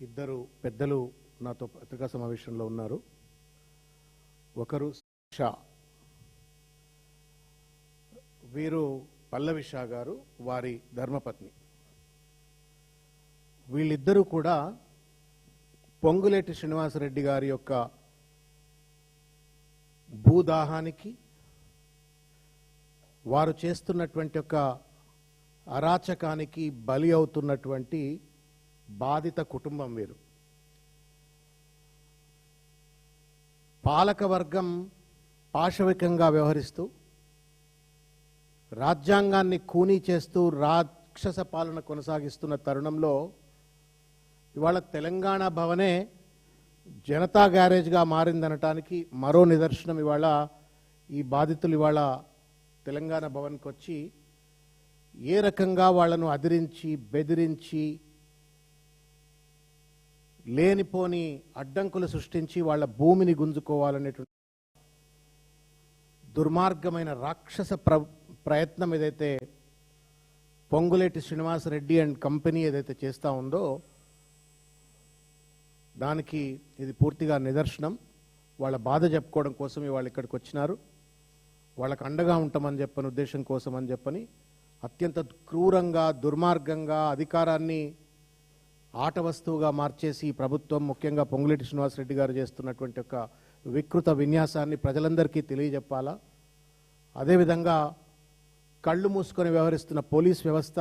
ఇద్దరు పెద్దలు నాతో పత్రికా సమావేశంలో ఉన్నారు. ఒకరు షా, వీరు పల్లవి షా గారు, వారి ధర్మపత్ని. వీళ్ళిద్దరూ కూడా పొంగులేటి శ్రీనివాసరెడ్డి గారి యొక్క భూదాహానికి, వారు చేస్తున్నటువంటి ఒక అరాచకానికి బలి అవుతున్నటువంటి బాధిత కుటుంబం వీరు. పాలకవర్గం పాశవికంగా వ్యవహరిస్తూ రాజ్యాంగాన్ని ఖూనీ చేస్తూ రాక్షస పాలన కొనసాగిస్తున్న తరుణంలో ఇవాళ తెలంగాణ భవనే జనతా గ్యారేజ్గా మారిందనటానికి మరో నిదర్శనం ఇవాళ ఈ బాధితులు ఇవాళ తెలంగాణ భవన్కి వచ్చి ఏ రకంగా వాళ్లను అదిరించి బెదిరించి లేనిపోని అడ్డంకులు సృష్టించి వాళ్ళ భూమిని గుంజుకోవాలనేటువంటి దుర్మార్గమైన రాక్షస ప్రయత్నం ఏదైతే పొంగులేటి శ్రీనివాసరెడ్డి అండ్ కంపెనీ ఏదైతే చేస్తూ ఉందో దానికి ఇది పూర్తిగా నిదర్శనం. వాళ్ళ బాధ చెప్పుకోవడం కోసం వాళ్ళు ఇక్కడికి వచ్చినారు. వాళ్ళకు అండగా ఉంటామని చెప్పని ఉద్దేశం కోసం అని చెప్పని అత్యంత క్రూరంగా దుర్మార్గంగా అధికారాన్ని ఆట వస్తువుగా మార్చేసి ప్రభుత్వం, ముఖ్యంగా పొంగులేటి శ్రీనివాసరెడ్డి గారు చేస్తున్నటువంటి ఒక వికృత విన్యాసాన్ని ప్రజలందరికీ తెలియజెప్పాలా. అదేవిధంగా కళ్ళు మూసుకొని వ్యవహరిస్తున్న పోలీస్ వ్యవస్థ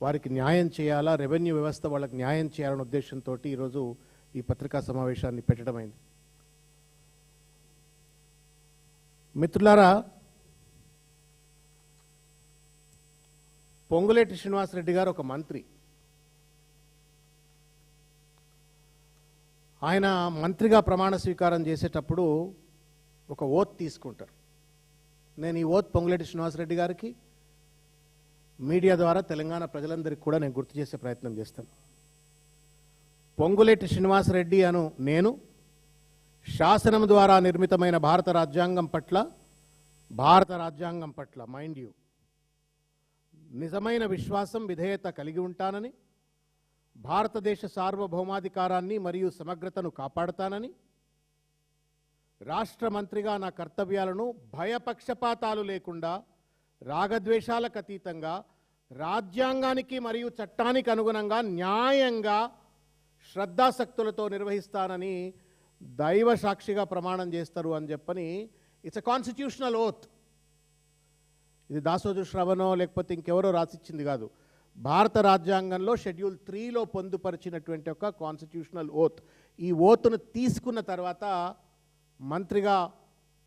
వారికి న్యాయం చేయాలా, రెవెన్యూ వ్యవస్థ వాళ్ళకి న్యాయం చేయాలనే ఉద్దేశంతో ఈరోజు ఈ పత్రికా సమావేశాన్ని పెట్టడమైంది. మిత్రులారా, పొంగులేటి శ్రీనివాసరెడ్డి గారు ఒక మంత్రి. ఆయన మంత్రిగా ప్రమాణ స్వీకారం చేసేటప్పుడు ఒక ఓత్ తీసుకుంటారు. నేను ఈ ఓత్ పొంగులేటి శ్రీనివాసరెడ్డి గారికి మీడియా ద్వారా తెలంగాణ ప్రజలందరికీ కూడా నేను గుర్తు చేసే ప్రయత్నం చేస్తాను. పొంగులేటి శ్రీనివాసరెడ్డి అను నేను శాసనం ద్వారా నిర్మితమైన భారత రాజ్యాంగం పట్ల మైండ్ యూ నిజమైన విశ్వాసం, విధేయత కలిగి ఉంటానని, భారతదేశ సార్వభౌమాధికారాన్ని మరియు సమగ్రతను కాపాడుతానని, రాష్ట్ర మంత్రిగా నా కర్తవ్యాలను భయపక్షపాతాలు లేకుండా రాగద్వేషాలకు అతీతంగా రాజ్యాంగానికి మరియు చట్టానికి అనుగుణంగా న్యాయంగా శ్రద్ధాశక్తులతో నిర్వహిస్తానని దైవ సాక్షిగా ప్రమాణం చేస్తారు అని చెప్పని ఇట్స్ ఎ కాన్స్టిట్యూషనల్ ఓత్. ఇది దాసోజు శ్రవణో లేకపోతే ఇంకెవరో రాసిచ్చింది కాదు. భారత రాజ్యాంగంలో షెడ్యూల్ 3లో పొందుపరిచినటువంటి ఒక కాన్స్టిట్యూషనల్ ఓత్. ఈ ఓత్ను తీసుకున్న తర్వాత మంత్రిగా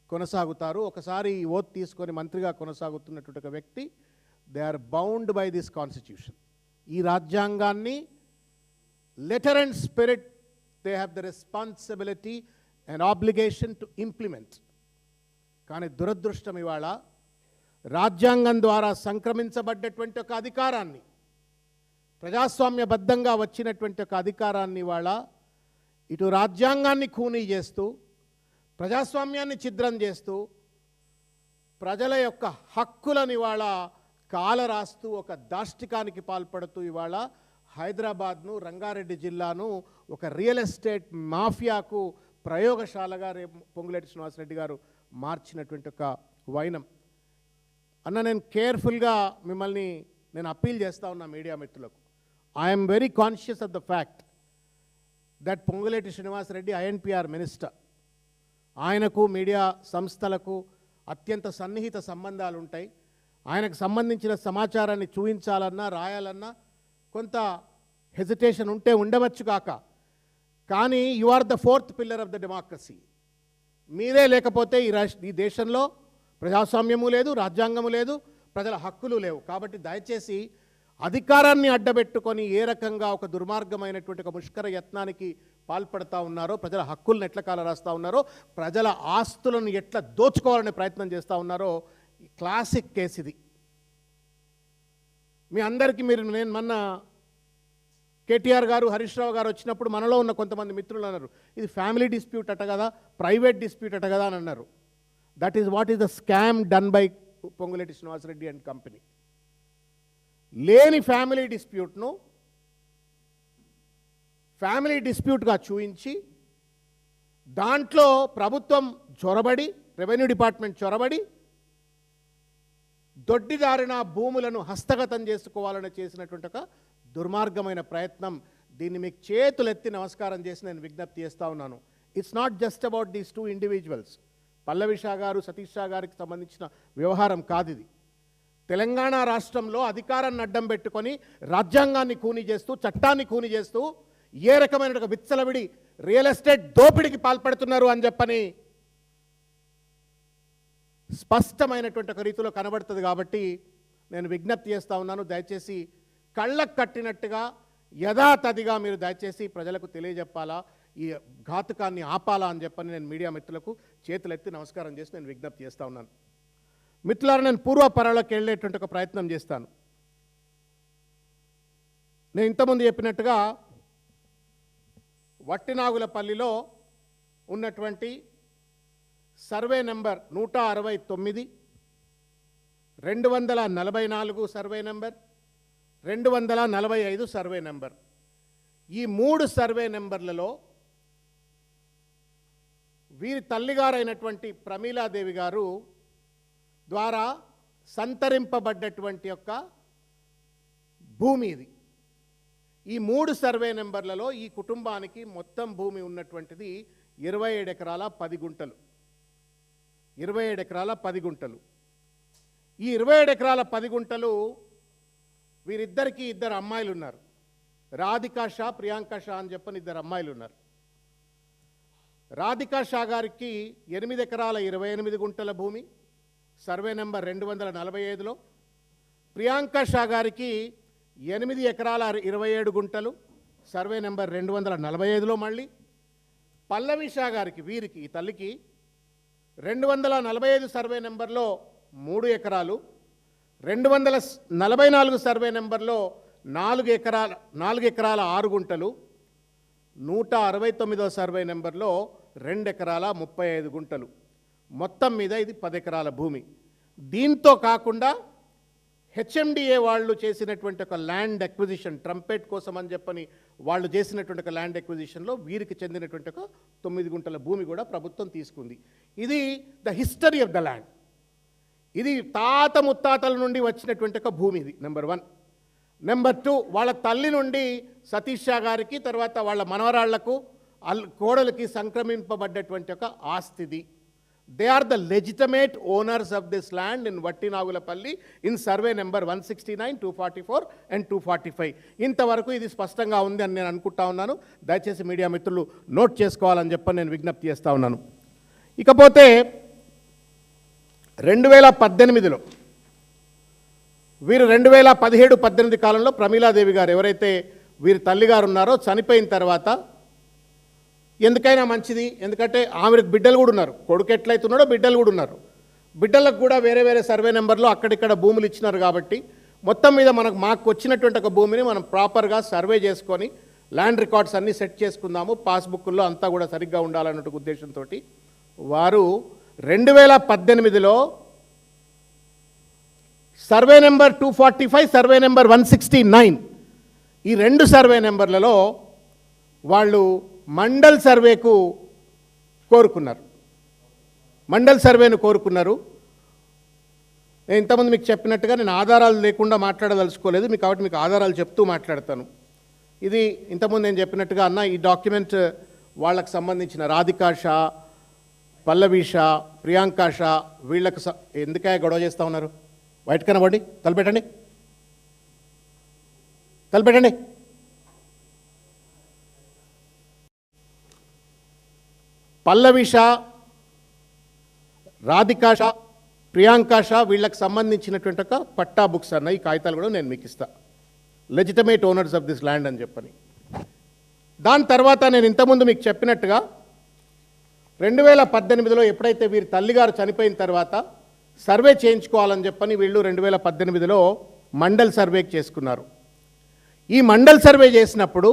కొనసాగుతారు. ఒకసారి ఈ ఓత్ తీసుకొని మంత్రిగా కొనసాగుతున్నటువంటి ఒక వ్యక్తి, they are bound by this constitution. ఈ రాజ్యాంగాన్ని letter and spirit they have the responsibility and obligation to implement. కానీ దురదృష్టం ఇవాళ రాజ్యాంగం ద్వారా సంక్రమించబడ్డటువంటి ఒక అధికారాన్ని, ప్రజాస్వామ్యబద్ధంగా వచ్చినటువంటి ఒక అధికారాన్ని ఇవాళ ఇటు రాజ్యాంగాన్ని ఖూనీ చేస్తూ, ప్రజాస్వామ్యాన్ని ఛిద్రం చేస్తూ, ప్రజల యొక్క హక్కులను ఇవాళ కాలరాస్తూ ఒక దాష్టికానికి పాల్పడుతూ ఇవాళ హైదరాబాద్ను, రంగారెడ్డి జిల్లాను ఒక రియల్ ఎస్టేట్ మాఫియాకు ప్రయోగశాలగా రేపు పొంగులేటి శ్రీనివాసరెడ్డి గారు మార్చినటువంటి ఒక వైనం. అన్న, నేను కేర్ఫుల్గా మిమ్మల్ని నేను అప్పీల్ చేస్తూ ఉన్నా మీడియా మిత్రులకు. I'm very conscious of the fact that Ponguleti Srinivasa Reddy I and PR minister. ఆయనకు మీడియా సంస్థలకు అత్యంత సన్నిహిత సంబంధాలు ఉంటాయి. ఆయనకు సంబంధించిన సమాచారాన్ని చూపించాలన్నా రాయాలన్నా కొంత హెజిటేషన్ ఉంటే ఉండవచ్చు కాక, కానీ you are the 4th pillar of the democracy. మీరే లేకపోతే ఈ దేశంలో ప్రజాస్వామ్యము లేదు, రాజ్యాంగము లేదు, ప్రజల హక్కులు లేవు. కాబట్టి దయచేసి అధికారాన్ని అడ్డబెట్టుకొని ఏ రకంగా ఒక దుర్మార్గమైనటువంటి ఒక ముష్కర యత్నానికి పాల్పడతా ఉన్నారో, ప్రజల హక్కులను ఎట్లా కాలరాస్తూ ఉన్నారో, ప్రజల ఆస్తులను ఎట్లా దోచుకోవాలనే ప్రయత్నం చేస్తూ ఉన్నారో, క్లాసిక్ కేసు ఇది. మీ అందరికీ నేను మొన్న కేటీఆర్ గారు, హరీష్ రావు గారు వచ్చినప్పుడు మనలో ఉన్న కొంతమంది మిత్రులు అన్నారు, ఇది ఫ్యామిలీ డిస్ప్యూట్ అట కదా, ప్రైవేట్ డిస్ప్యూట్ అట కదా అని అన్నారు. That is what is the scam done by Ponguleti Srinivasa Reddy and company. లేని ఫ్యామిలీ డిస్ప్యూట్ను ఫ్యామిలీ డిస్ప్యూట్గా చూయించి దాంట్లో ప్రభుత్వం చొరబడి, రెవెన్యూ డిపార్ట్మెంట్ చొరబడి దొడ్డిదారిన భూములను హస్తగతం చేసుకోవాలని చేసినటువంటి ఒక దుర్మార్గమైన ప్రయత్నం. దీన్ని మీకు చేతులెత్తి నమస్కారం చేసి నేను విజ్ఞప్తి చేస్తూ ఉన్నాను. It's not just about these two individuals. Pallavi Shah గారు, సతీష్ షా గారికి సంబంధించిన వ్యవహారం కాదు ఇది. తెలంగాణ రాష్ట్రంలో అధికారాన్ని అడ్డం పెట్టుకొని రాజ్యాంగాన్ని ఖూనీ చేస్తూ, చట్టాన్ని ఖూనీ చేస్తూ ఏ రకమైన ఒక విచ్చలవిడి రియల్ ఎస్టేట్ దోపిడీకి పాల్పడుతున్నారు అని చెప్పని స్పష్టమైనటువంటి ఒక రీతిలో కనబడుతుంది. కాబట్టి నేను విజ్ఞప్తి చేస్తూ ఉన్నాను, దయచేసి కళ్ళకు కట్టినట్టుగా యథాతథిగా మీరు దయచేసి ప్రజలకు తెలియజెప్పాలా, ఈ ఘాతుకాన్ని ఆపాలా అని చెప్పని నేను మీడియా మిత్రులకు చేతులెత్తి నమస్కారం చేసి నేను విజ్ఞప్తి చేస్తూ ఉన్నాను. మిత్రులారా, నేను పూర్వపరాలకు వెళ్ళేటువంటి ఒక ప్రయత్నం చేస్తాను. నేను ఇంతకుముందు చెప్పినట్టుగా వట్టినాగులపల్లిలో ఉన్నటువంటి survey number 169, 244 survey number, 245 survey number, ఈ 3 సర్వే నెంబర్లలో వీరి తల్లిగారైనటువంటి ప్రమీలాదేవి గారు ద్వారా సంతరింపబడ్డటువంటి యొక్క భూమి ఇది. ఈ 3 సర్వే నెంబర్లలో ఈ కుటుంబానికి మొత్తం భూమి ఉన్నటువంటిది 27 ఎకరాల 10 గుంటలు. 27 ఎకరాల 10 గుంటలు. ఈ 27 ఎకరాల 10 గుంటలు వీరిద్దరికీ 2 అమ్మాయిలు ఉన్నారు. రాధికా షా, ప్రియాంక షా అని చెప్పని 2 అమ్మాయిలు ఉన్నారు. రాధికా షా గారికి 8 ఎకరాల 28 గుంటల భూమి సర్వే నెంబర్ 245లో, ప్రియాంక షా గారికి 8 ఎకరాల 27 గుంటలు సర్వే నెంబర్ 245లో, మళ్ళీ పల్లవి షా గారికి, వీరికి ఈ తల్లికి 245 సర్వే నెంబర్లో 3 ఎకరాలు, 244 సర్వే నెంబర్లో 4 ఎకరాల 6 గుంటలు, 169 సర్వే నెంబర్లో 2 ఎకరాల 35 గుంటలు, మొత్తం మీద ఇది 10 ఎకరాల భూమి. దీంతో కాకుండా హెచ్ఎండిఏ వాళ్ళు చేసినటువంటి ఒక ల్యాండ్ అక్విజిషన్, ట్రంపెట్ కోసం అని చెప్పని వాళ్ళు చేసినటువంటి ఒక ల్యాండ్ అక్విజిషన్లో వీరికి చెందినటువంటి ఒక 9 గుంటల భూమి కూడా ప్రభుత్వం తీసుకుంది. ఇది the history of the land. ఇది తాత ముత్తాతల నుండి వచ్చినటువంటి ఒక భూమి ఇది, నెంబర్ 1. నెంబర్ 2, వాళ్ళ తల్లి నుండి సతీష్ షా గారికి, తర్వాత వాళ్ళ మనవరాళ్లకు, కోడలికి సంక్రమింపబడ్డటువంటి ఒక ఆస్తిది. They are the legitimate owners of this land in Vattinagulapally in survey number 169, 244 and 245. ఇంతవరకు ఇది స్పష్టంగా ఉంది అని నేను అనుకుంటా ఉన్నాను. దయచేసి మీడియా మిత్రులు నోట్ చేసుకోవాలని చెప్పి నేను విజ్ఞప్తి చేస్తూ ఉన్నాను. ఇకపోతే 2018లో వీరు 2017-18 కాలంలో ప్రమీలాదేవి గారు ఎవరైతే వీరి తల్లిగారు ఉన్నారో చనిపోయిన తర్వాత, ఎందుకైనా మంచిది, ఎందుకంటే ఆమెకు బిడ్డలు కూడా ఉన్నారు, కొడుకు ఎట్లయితున్నాడో బిడ్డలు కూడా ఉన్నారు, బిడ్డలకు కూడా వేరే వేరే సర్వే నెంబర్లో అక్కడిక్కడ భూములు ఇచ్చినారు. కాబట్టి మొత్తం మీద మాకు వచ్చినటువంటి ఒక భూమిని మనం ప్రాపర్గా సర్వే చేసుకొని ల్యాండ్ రికార్డ్స్ అన్నీ సెట్ చేసుకుందాము, పాస్బుక్ల్లో అంతా కూడా సరిగ్గా ఉండాలన్నట్టు ఉద్దేశంతో వారు 2018లో సర్వే నెంబర్ 245, సర్వే నెంబర్ 169 ఈ 2 సర్వే నెంబర్లలో వాళ్ళు మండల్ సర్వేకు కోరుకున్నారు. మండల్ సర్వేను కోరుకున్నారు. నేను ఇంతకుముందు మీకు చెప్పినట్టుగా నేను ఆధారాలు లేకుండా మాట్లాడదలుచుకోలేదు, కాబట్టి మీకు ఆధారాలు చెప్తూ మాట్లాడతాను. ఇది ఇంతకుముందు నేను చెప్పినట్టుగా అన్న, ఈ డాక్యుమెంట్ వాళ్ళకు సంబంధించిన రాధికా షా, పల్లవి షా, ప్రియాంక షా వీళ్ళకు ఎందుకే గొడవ చేస్తూ ఉన్నారు? బయట కనబడి తలపెట్టండి, తలపెట్టండి. పల్లవి షా, రాధికా షా, ప్రియాంక షా వీళ్ళకి సంబంధించినటువంటి ఒక పట్టా బుక్స్ అన్న ఈ కాగితాలు కూడా నేను మీకు ఇస్తా, legitimate owners of this land అని చెప్పని. దాని తర్వాత నేను ఇంతకుముందు మీకు చెప్పినట్టుగా 2018లో ఎప్పుడైతే వీరి తల్లిగారు చనిపోయిన తర్వాత సర్వే చేయించుకోవాలని చెప్పని వీళ్ళు 2018లో మండల్ సర్వేకి చేసుకున్నారు. ఈ మండల్ సర్వే చేసినప్పుడు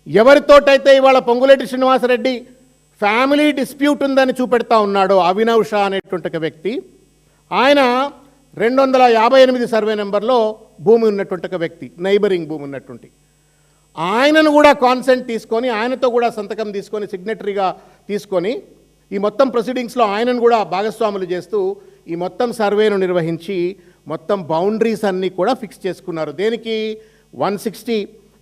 ఎవరితోటైతే ఇవాళ పొంగులేటి శ్రీనివాసరెడ్డి ఫ్యామిలీ డిస్ప్యూట్ ఉందని చూపెడతా ఉన్నాడో అభినవ్ షా అనేటువంటి ఒక వ్యక్తి, ఆయన 258 సర్వే నెంబర్లో భూమి ఉన్నటువంటి ఒక వ్యక్తి, నైబరింగ్ భూమి ఉన్నటువంటి ఆయనను కూడా కాన్సెంట్ తీసుకొని ఆయనతో కూడా సంతకం తీసుకొని సిగ్నటరీగా తీసుకొని ఈ మొత్తం ప్రొసీడింగ్స్లో ఆయనను కూడా భాగస్వాములు చేస్తూ ఈ మొత్తం సర్వేను నిర్వహించి మొత్తం బౌండరీస్ అన్నీ కూడా ఫిక్స్ చేసుకున్నారు. దేనికి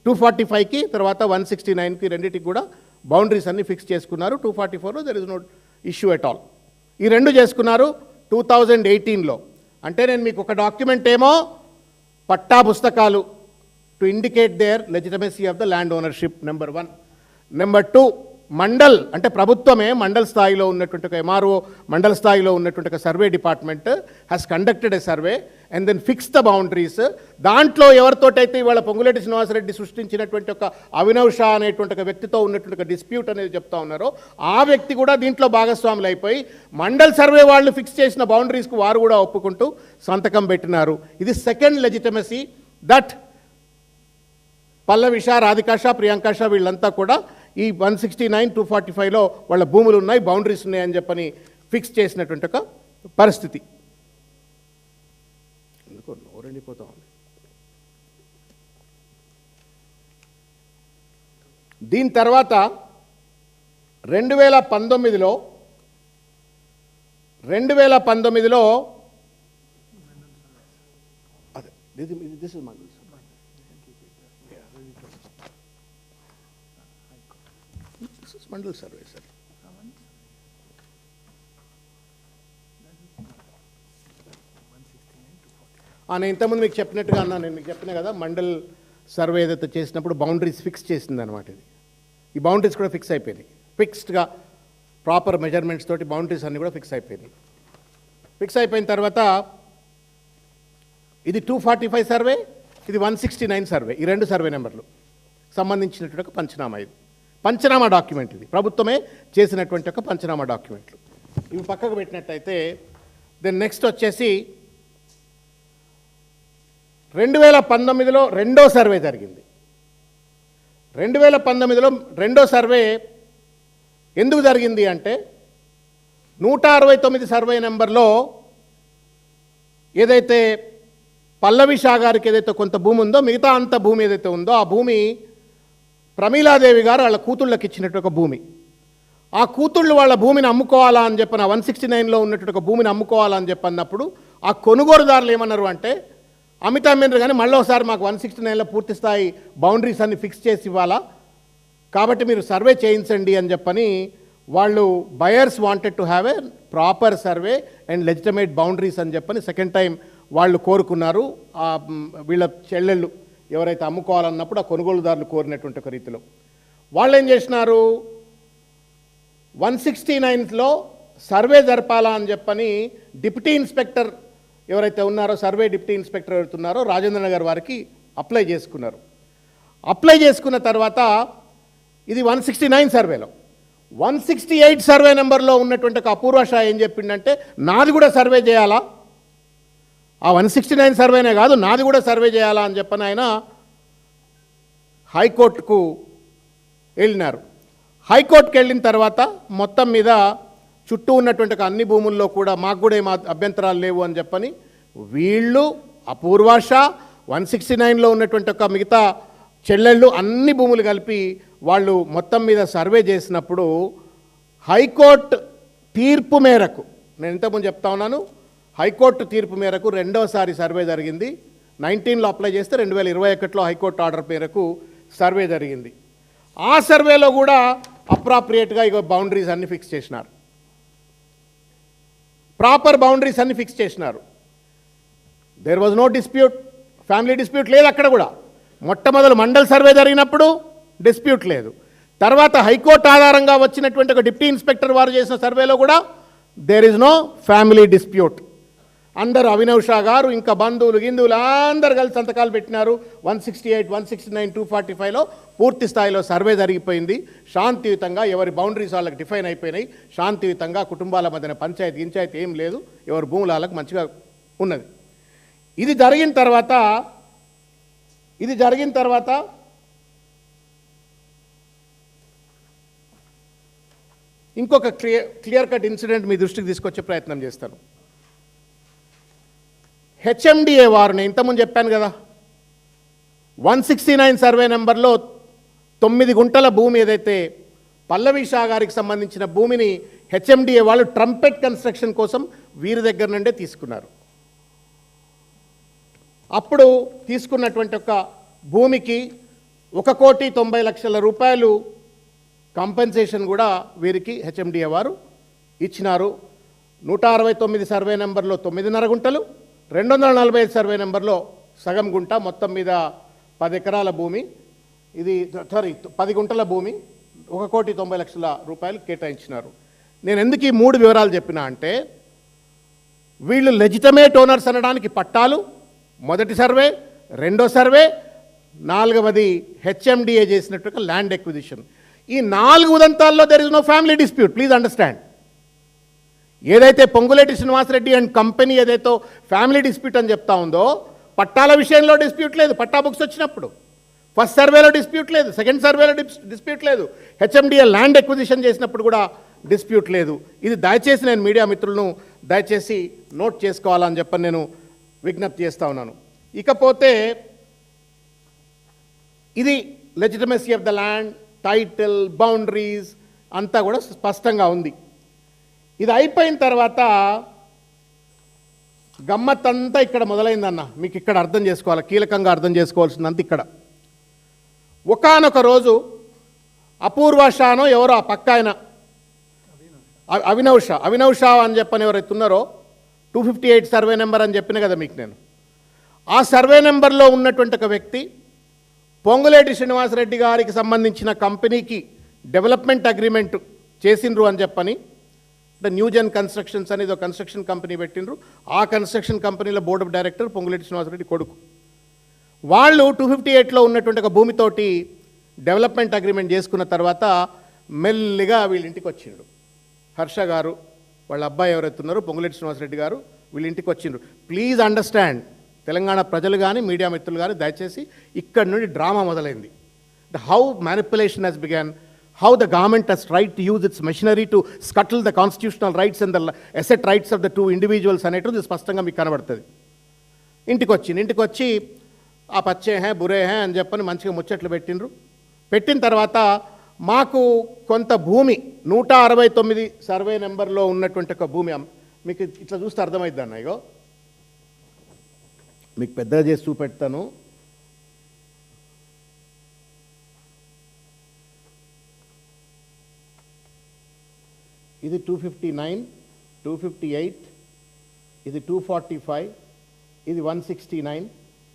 245కి తర్వాత 169కి రెండింటికి కూడా బౌండరీస్ అన్నీ ఫిక్స్ చేసుకున్నారు. 244లో there is no issue at all. ఈ రెండు చేసుకున్నారు 2018లో. అంటే నేను మీకు ఒక డాక్యుమెంట్ ఏమో పట్టా పుస్తకాలు to indicate their legitimacy of the land ownership number 1. Number 2 mandal అంటే ప్రభుత్వమే మండల్ స్థాయిలో ఉన్నటువంటి ఒక ఎంఆర్ఓ మండల్ స్థాయిలో ఉన్నటువంటి ఒక survey department has conducted a survey and then fix the boundaries. దాంట్లో ఎవరితోటైతే ఇవాళ పొంగులేటి శ్రీనివాసరెడ్డి సృష్టించినటువంటి ఒక అవినవ్ షా అనేటువంటి ఒక వ్యక్తితో ఉన్నటువంటి ఒక డిస్ప్యూట్ అనేది చెప్తా ఉన్నారో ఆ వ్యక్తి కూడా దీంట్లో భాగస్వాములు అయిపోయి మండల్ సర్వే వాళ్ళు ఫిక్స్ చేసిన బౌండరీస్కు వారు కూడా ఒప్పుకుంటూ సంతకం పెట్టినారు. ఇది సెకండ్ లెజిటమసీ దట్ పల్లవి షా, రాధికా షా, ప్రియాంక షా వీళ్ళంతా కూడా ఈ 169, 245లో వాళ్ళ భూములు ఉన్నాయి, బౌండరీస్ ఉన్నాయని చెప్పని ఫిక్స్ చేసినటువంటి ఒక పరిస్థితి. ఎందుకో నోరెండిపోతా ఉంది. దీని తర్వాత 2019లో this is mandal mandal survey sir. నేను ఇంతకుముందు మీకు చెప్పినట్టుగా నేను మీకు చెప్పినా కదా, మండల్ సర్వే ఏదైతే చేసినప్పుడు బౌండరీస్ ఫిక్స్ చేసింది అనమాట. ఈ బౌండరీస్ కూడా ఫిక్స్ అయిపోయినాయి. ఫిక్స్డ్గా ప్రాపర్ మెజర్మెంట్స్ తోటి బౌండరీస్ అన్నీ కూడా ఫిక్స్ అయిపోయినాయి. ఫిక్స్ అయిపోయిన తర్వాత ఇది 245 సర్వే, ఇది 169 సర్వే. ఈ రెండు సర్వే నెంబర్లు సంబంధించినటువంటి ఒక పంచనామా. ఇది పంచనామా డాక్యుమెంట్. ఇది ప్రభుత్వమే చేసినటువంటి ఒక పంచనామా డాక్యుమెంట్లు. ఇవి పక్కకు పెట్టినట్టయితే దెన్ నెక్స్ట్ వచ్చేసి 2019లో రెండో సర్వే జరిగింది. 2019లో రెండో సర్వే ఎందుకు జరిగింది అంటే 169 సర్వే నెంబర్లో ఏదైతే పల్లవి షా గారికి ఏదైతే కొంత భూమి ఉందో, మిగతా అంత భూమి ఏదైతే ఉందో ఆ భూమి ప్రమీలాదేవి గారు వాళ్ళ కూతుళ్ళకి ఇచ్చినట్టు ఒక భూమి. ఆ కూతుళ్ళు వాళ్ళ భూమిని అమ్ముకోవాలా అని చెప్పిన 169లో ఉన్నట్టు ఒక భూమిని అమ్ముకోవాలా అని చెప్పన్నప్పుడు ఆ కొనుగోలుదారులు ఏమన్నారు అంటే అమితామేంద్ర కానీ మళ్ళీ ఒకసారి మాకు 169లో పూర్తి స్థాయి బౌండరీస్ అన్ని ఫిక్స్ చేసి ఇవ్వాలా, కాబట్టి మీరు సర్వే చేయించండి అని చెప్పని వాళ్ళు buyers wanted to have a proper survey and legitimate boundaries అని చెప్పని సెకండ్ టైం వాళ్ళు కోరుకున్నారు. వీళ్ళ చెల్లెళ్ళు ఎవరైతే అమ్ముకోవాలన్నప్పుడు ఆ కొనుగోలుదారులు కోరినటువంటి ఒక రీతిలో వాళ్ళు ఏం చేసినారు, 169లో సర్వే జరపాలా అని చెప్పని డిప్యూటీ ఇన్స్పెక్టర్ ఎవరైతే ఉన్నారో, సర్వే డిప్యూటీ ఇన్స్పెక్టర్ ఎవరైతే ఉన్నారో రాజేంద్ర నగర్ వారికి అప్లై చేసుకున్నారు. అప్లై చేసుకున్న తర్వాత ఇది 169 సర్వేలో 168 సర్వే నెంబర్లో ఉన్నటువంటి ఒక అపూర్వ షా ఏం చెప్పిండంటే నాది కూడా సర్వే చేయాలా, ఆ 169 సర్వేనే కాదు నాది కూడా సర్వే చేయాలా అని చెప్పని ఆయన హైకోర్టుకు వెళ్ళినారు. హైకోర్టుకు వెళ్ళిన తర్వాత మొత్తం మీద చుట్టూ ఉన్నటువంటి అన్ని భూముల్లో కూడా మాకు కూడా ఏం అభ్యంతరాలు లేవు అని చెప్పని వీళ్ళు అపూర్వ షా 169లో ఉన్నటువంటి ఒక మిగతా చెల్లెళ్ళు అన్ని భూములు కలిపి వాళ్ళు మొత్తం మీద సర్వే చేసినప్పుడు హైకోర్టు తీర్పు మేరకు, నేను ఇంతకుముందు చెప్తా ఉన్నాను, హైకోర్టు తీర్పు మేరకు రెండవసారి సర్వే జరిగింది. 19లో అప్లై చేస్తే 2021లో హైకోర్టు ఆర్డర్ మేరకు సర్వే జరిగింది. ఆ సర్వేలో కూడా అప్రాప్రియేట్గా ఇక బౌండరీస్ అన్ని ఫిక్స్ చేసినారు, ప్రాపర్ బౌండరీస్ అన్ని ఫిక్స్ చేసినారు. There was no dispute, family dispute లేదు అక్కడ కూడా. మొట్టమొదలు మండల్ సర్వే జరిగినప్పుడు డిస్ప్యూట్ లేదు. తర్వాత హైకోర్టు ఆధారంగా వచ్చినటువంటి ఒక డిప్యూటీ ఇన్స్పెక్టర్ వారు చేసిన సర్వేలో కూడా there is no family dispute. అందరు అవినవ్ షా గారు ఇంకా బంధువులు గిందువులు అందరు కలిసి సంతకాలు పెట్టినారు. 168, 169, 245లో పూర్తి స్థాయిలో సర్వే జరిగిపోయింది. శాంతియుతంగా ఎవరి బౌండరీస్ వాళ్ళకి డిఫైన్ అయిపోయినాయి. శాంతియుతంగా కుటుంబాల మధ్యన పంచాయతీ ఏం లేదు, ఎవరి భూముల వాళ్ళకి మంచిగా ఉన్నది. ఇది జరిగిన తర్వాత ఇంకొక క్లియర్ కట్ ఇన్సిడెంట్ మీ దృష్టికి తీసుకొచ్చే ప్రయత్నం చేస్తాను. హెచ్ఎండిఏ వారు, నేను ఇంతకుముందు చెప్పాను కదా, 169 సర్వే నెంబర్లో 9 గుంటల భూమి ఏదైతే పల్లవి షా గారికి సంబంధించిన భూమిని హెచ్ఎండిఏ వాళ్ళు ట్రంపెట్ కన్స్ట్రక్షన్ కోసం వీరి దగ్గర నుండే తీసుకున్నారు. అప్పుడు తీసుకున్నటువంటి ఒక భూమికి 1,90,00,000 రూపాయలు కాంపెన్సేషన్ కూడా వీరికి హెచ్ఎండిఏ వారు ఇచ్చినారు. 169 సర్వే నెంబర్లో 9.5 గుంటలు, 245 సర్వే నెంబర్లో సగం గుంట, మొత్తం మీద 10 ఎకరాల భూమి, ఇది 10 గుంటల భూమి 1,90,00,000 రూపాయలు కేటాయించినారు. నేను ఎందుకు ఈ 3 వివరాలు చెప్పినా అంటే, వీళ్ళు లెజిటమేట్ ఓనర్స్ అనడానికి పట్టాలు, మొదటి సర్వే, రెండో సర్వే, 4వది హెచ్ఎండిఏ చేసినట్టుగా ల్యాండ్ ఎక్విజిషన్. ఈ 4 ఉదంతాల్లో there is no family dispute. Please understand. ఏదైతే పొంగులేటి శ్రీనివాసరెడ్డి అండ్ కంపెనీ ఏదైతే ఫ్యామిలీ డిస్ప్యూట్ అని చెప్తా ఉందో, పట్టాల విషయంలో డిస్ప్యూట్ లేదు. పట్టా బుక్స్ వచ్చినప్పుడు ఫస్ట్ సర్వేలో డిస్ప్యూట్ లేదు, సెకండ్ సర్వేలో డిస్ప్యూట్ లేదు, హెచ్ఎండిఏ ల్యాండ్ ఎక్విజిషన్ చేసినప్పుడు కూడా డిస్ప్యూట్ లేదు. ఇది దయచేసి నేను మీడియా మిత్రులను దయచేసి నోట్ చేసుకోవాలని చెప్పని నేను విజ్ఞప్తి చేస్తూ ఉన్నాను. ఇకపోతే ఇది legitimacy of the land, title, boundaries అంతా కూడా స్పష్టంగా ఉంది. ఇది అయిపోయిన తర్వాత గమ్మత్తంతా ఇక్కడ మొదలైందన్న. మీకు ఇక్కడ అర్థం చేసుకోవాలి, కీలకంగా అర్థం చేసుకోవాల్సిందంత ఇక్కడ. ఒకానొక రోజు అపూర్వ షానో ఎవరో ఆ పక్క ఆయన అవినవ్ షా అని చెప్పని ఎవరైతే ఉన్నారో 258 సర్వే నెంబర్ అని చెప్పిన కదా మీకు నేను. ఆ సర్వే నెంబర్లో ఉన్నటువంటి ఒక వ్యక్తి పొంగులేటి శ్రీనివాసరెడ్డి గారికి సంబంధించిన కంపెనీకి డెవలప్మెంట్ అగ్రిమెంట్ చేసిండ్రు అని చెప్పని, న్యూజెన్ కన్స్ట్రక్షన్స్ అనేది ఒక కన్స్ట్రక్షన్ కంపెనీ పెట్టిండ్రు. ఆ కన్స్ట్రక్షన్ కంపెనీలో board of director Ponguleti Srinivasa Reddy కొడుకు. వాళ్ళు 258లో ఉన్నటువంటి ఒక భూమితోటి డెవలప్మెంట్ అగ్రిమెంట్ చేసుకున్న తర్వాత మెల్లిగా వీళ్ళ ఇంటికి వచ్చిండ్రు. హర్ష గారు వాళ్ళ అబ్బాయి ఎవరైతే ఉన్నారో పొంగులేటి శ్రీనివాసరెడ్డి గారు వీళ్ళ ఇంటికి వచ్చిండ్రు. ప్లీజ్ అండర్స్టాండ్, తెలంగాణ ప్రజలు కానీ మీడియా మిత్రులు కానీ దయచేసి ఇక్కడ నుండి డ్రామా మొదలైంది. The how manipulation has began, how the government has tried to use its machinery to scuttle the constitutional rights and the asset rights of the two individuals అనేటువంటిది స్పష్టంగా మీకు కనబడుతుంది. ఇంటికి వచ్చి ఆ పచ్చే హే బురే హే అని చెప్పని మంచిగా ముచ్చట్లు పెట్టిండ్రు. పెట్టిన తర్వాత మాకు కొంత భూమి 169 సర్వే నెంబర్లో ఉన్నటువంటి ఒక భూమి మీకు ఇట్లా చూస్తే అర్థమైద్ది అన్న. ఇగో మీకు పెద్దగా చేసి చూపెడతాను. ఇది 259, 258, ఇది 245, ఇది 169.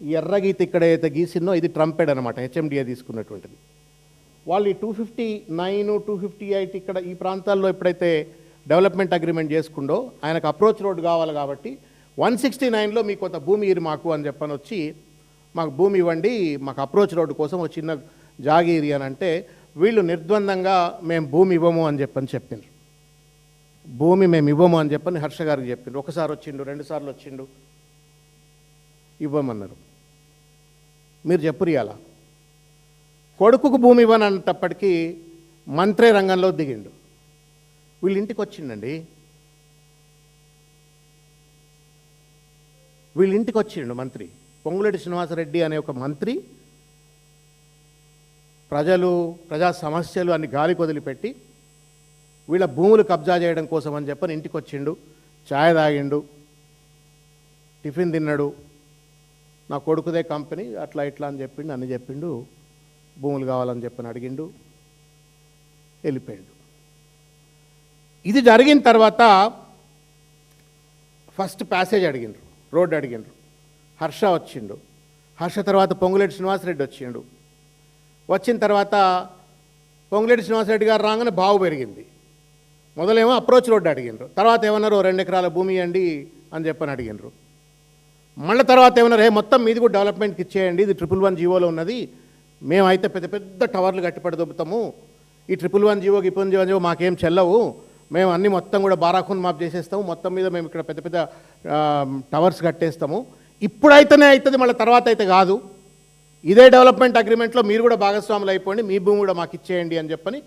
ఈ ఎర్రగీత ఇక్కడ ఏదైతే గీసిందో ఇది ట్రంపెడ్ అనమాట, హెచ్ఎండిఏ తీసుకున్నటువంటిది. వాళ్ళు ఈ 259, 258 ఇక్కడ ఈ ప్రాంతాల్లో ఎప్పుడైతే డెవలప్మెంట్ అగ్రిమెంట్ చేసుకుండో ఆయనకు అప్రోచ్ రోడ్ కావాలి కాబట్టి 169లో మీకు కొంత భూమి ఇరు మాకు అని చెప్పని వచ్చి మాకు భూమి ఇవ్వండి, మాకు అప్రోచ్ రోడ్డు కోసం ఒక చిన్న జాగీరి అని అంటే, వీళ్ళు నిర్ద్వందంగా మేము భూమి ఇవ్వము అని చెప్పిండ్రు. భూమి మేము ఇవ్వము అని చెప్పని హర్ష గారికి చెప్పిండ్రు. ఒకసారి వచ్చిండు, 2 సార్లు వచ్చిండు, ఇవ్వమన్నారు. మీరు చెప్పురు ఇవాళ కొడుకుకు భూమి ఇవ్వనంటప్పటికీ మంత్రే రంగంలో దిగిండు. వీళ్ళ ఇంటికి వచ్చిండండి, వీళ్ళ ఇంటికి వచ్చిండు మంత్రి పొంగులేటి శ్రీనివాసరెడ్డి అనే ఒక మంత్రి. ప్రజా సమస్యలు అన్ని గాలికి వదిలిపెట్టి వీళ్ళ భూములు కబ్జా చేయడం కోసం అని చెప్పని ఇంటికి వచ్చిండు. ఛాయ్ తాగిండు, టిఫిన్ తిన్నాడు, నా కొడుకుదే కంపెనీ అట్లా ఇట్లా అని చెప్పిండు, అన్ని చెప్పిండు, భూములు కావాలని చెప్పని అడిగిండు, వెళ్ళిపోయిండు. ఇది జరిగిన తర్వాత ఫస్ట్ ప్యాసేజ్ అడిగిండ్రు, రోడ్డు అడిగిండ్రు. హర్ష వచ్చిండు. హర్ష తర్వాత పొంగులేటి శ్రీనివాసరెడ్డి వచ్చిండు. వచ్చిన తర్వాత పొంగులేటి శ్రీనివాసరెడ్డి గారు రాగానే బావు పెరిగింది. మొదలేమో అప్రోచ్ రోడ్డు అడిగినారు, తర్వాత ఏమన్నారు 2 ఎకరాల భూమి ఇవ్వండి అని చెప్పని అడిగినారు. మళ్ళీ తర్వాత ఏమన్నారు, మొత్తం మీది కూడా డెవలప్మెంట్కి ఇచ్చేయండి, ఇది 111 జీవోలో ఉన్నది, మేమైతే పెద్ద పెద్ద టవర్లు గట్టిపడి దొబ్బుతాము, ఈ 111 జీవోకి 111 జీవో మాకేం చెల్లవు, మేము అన్నీ మొత్తం కూడా బారాఖూన్ మాప్ చేసేస్తాము, మొత్తం మీద మేము ఇక్కడ పెద్ద పెద్ద టవర్స్ కట్టేస్తాము, ఇప్పుడైతేనే అవుతుంది, మళ్ళీ తర్వాత అయితే కాదు, ఇదే డెవలప్మెంట్ అగ్రిమెంట్లో మీరు కూడా భాగస్వాములు అయిపోండి, మీ భూమి కూడా మాకు ఇచ్చేయండి అని చెప్పని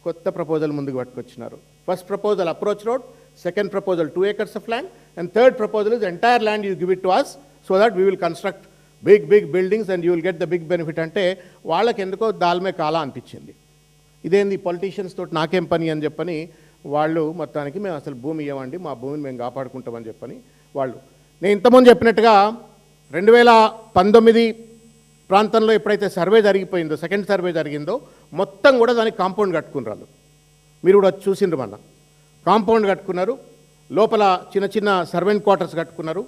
కొత్త ప్రపోజల్ ముందుకు పట్టుకొచ్చినారు. First proposal approach road, second proposal 2 acres of land, and third proposal is the entire land you give it to us so that we will construct big buildings and you will get the big benefit అంటే వాళ్ళకి ఎందుకో దాల్మే కాలా అనిపించింది. ఇదేంది politicians తోటి నాకేం పని అని చెప్పని వాళ్ళు మొత్తానికి మేము అసలు భూమి ఇవ్వమండి, మా భూమిని మేము కాపాడుకుంటామని చెప్పని వాళ్ళు. నేను ఇంతకుముందు చెప్పినట్టుగా 2019 ప్రాంతంలో ఎప్పుడైతే సర్వే జరిగిపోయిందో, సెకండ్ సర్వే జరిగిందో, మొత్తం కూడా దానికి కాంపౌండ్ కట్టుకున్నారు. మీరు కూడా చూసిండ్రు మన కాంపౌండ్ కట్టుకున్నారు, లోపల చిన్న చిన్న సర్వెంట్ క్వార్టర్స్ కట్టుకున్నారు,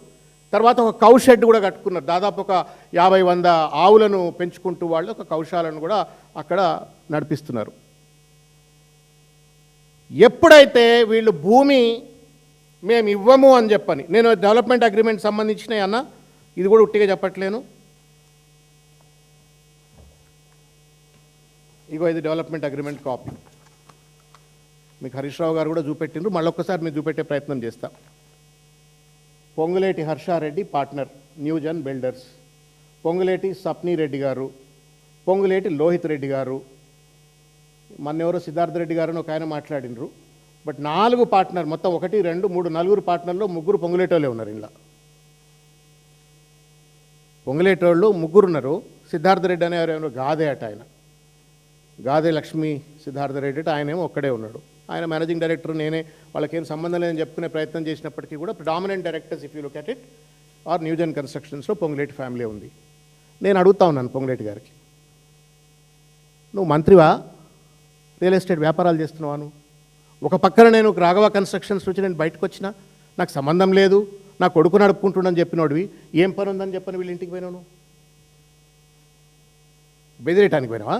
తర్వాత ఒక కౌ షెడ్ కూడా కట్టుకున్నారు. దాదాపు ఒక 50-100 ఆవులను పెంచుకుంటూ వాళ్ళు ఒక కౌశాలను కూడా అక్కడ నడిపిస్తున్నారు. ఎప్పుడైతే వీళ్ళు భూమి మేము ఇవ్వము అని చెప్పని, నేను డెవలప్మెంట్ అగ్రిమెంట్ సంబంధించినవి అన్న, ఇది కూడా ఉట్టిగా చెప్పట్లేను. ఇగో ఇది డెవలప్మెంట్ అగ్రిమెంట్ కాపీ, మీకు హరీష్ రావు గారు కూడా చూపెట్టిండ్రు, మళ్ళొక్కసారి మీరు చూపెట్టే ప్రయత్నం చేస్తా. పొంగులేటి హర్షారెడ్డి పార్ట్నర్ న్యూజన్ బిల్డర్స్, పొంగులేటి సప్నీ రెడ్డి గారు, పొంగులేటి లోహిత్ రెడ్డి గారు, మొన్నెవరో సిద్ధార్థ రెడ్డి గారు ఒక ఆయన మాట్లాడినరు. బట్ 4 పార్ట్నర్, మొత్తం 1, 2, 3, 4 పార్ట్నర్లో 3 పొంగులేటోళ్ళే ఉన్నారు. ఇలా పొంగులేటోళ్ళు 3 ఉన్నారు. సిద్ధార్థ రెడ్డి అనే ఎవరైనా గాదే అట, ఆయన గాదే లక్ష్మీ సిద్ధార్థ రెడ్డి ఆయనేమో ఒక్కడే ఉన్నాడు. ఆయన మేనేజింగ్ డైరెక్టర్, నేనే, వాళ్ళకేం సంబంధం లేదని చెప్పుకునే ప్రయత్నం చేసినప్పటికీ కూడా predominant directors if you look at it are Newgen కన్స్ట్రక్షన్స్లో పొంగులేటి ఫ్యామిలీ ఉంది. నేను అడుగుతా ఉన్నాను పొంగులేటి గారికి, నువ్వు మంత్రివా, రియల్ ఎస్టేట్ వ్యాపారాలు చేస్తున్నావా? నువ్వు ఒక పక్కన నేను రాఘవ కన్స్ట్రక్షన్స్ నుంచి నేను బయటకు వచ్చినా, నాకు సంబంధం లేదు, నా కొడుకు నడుపుకుంటుండని చెప్పినోడివి, ఏం పని ఉందని చెప్పని వీళ్ళ ఇంటికి పోయినావు, బెదిరేయటానికి పోయినావా?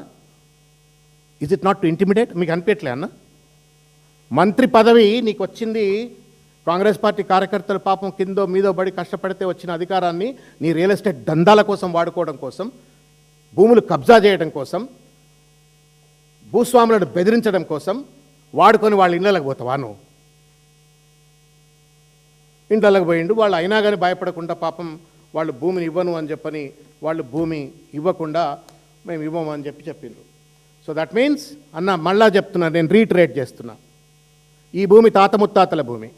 Is it not to intimidate? మీకు అనిపించట్లే అన్న? మంత్రి పదవి నీకు వచ్చింది కాంగ్రెస్ పార్టీ కార్యకర్తలు పాపం కిందో మీదో పడి కష్టపడితే వచ్చిన అధికారాన్ని నీ రియల్ ఎస్టేట్ దందాల కోసం వాడుకోవడం కోసం, భూములు కబ్జా చేయడం కోసం, భూస్వాములను బెదిరించడం కోసం వాడుకొని వాళ్ళ ఇళ్ళకి పోతావా? నువ్వు ఇంట్లోకి పోయిండు, వాళ్ళు అయినా కానీ భయపడకుండా పాపం వాళ్ళు భూమిని ఇవ్వను అని చెప్పని వాళ్ళు భూమి ఇవ్వకుండా మేము ఇవ్వము అని చెప్పిండ్రు. సో దట్ మీన్స్ అన్న, మళ్ళా చెప్తున్నా, నేను రీట్రేట్ చేస్తున్నా, ఈ భూమి తాత ముత్తాతల భూమి.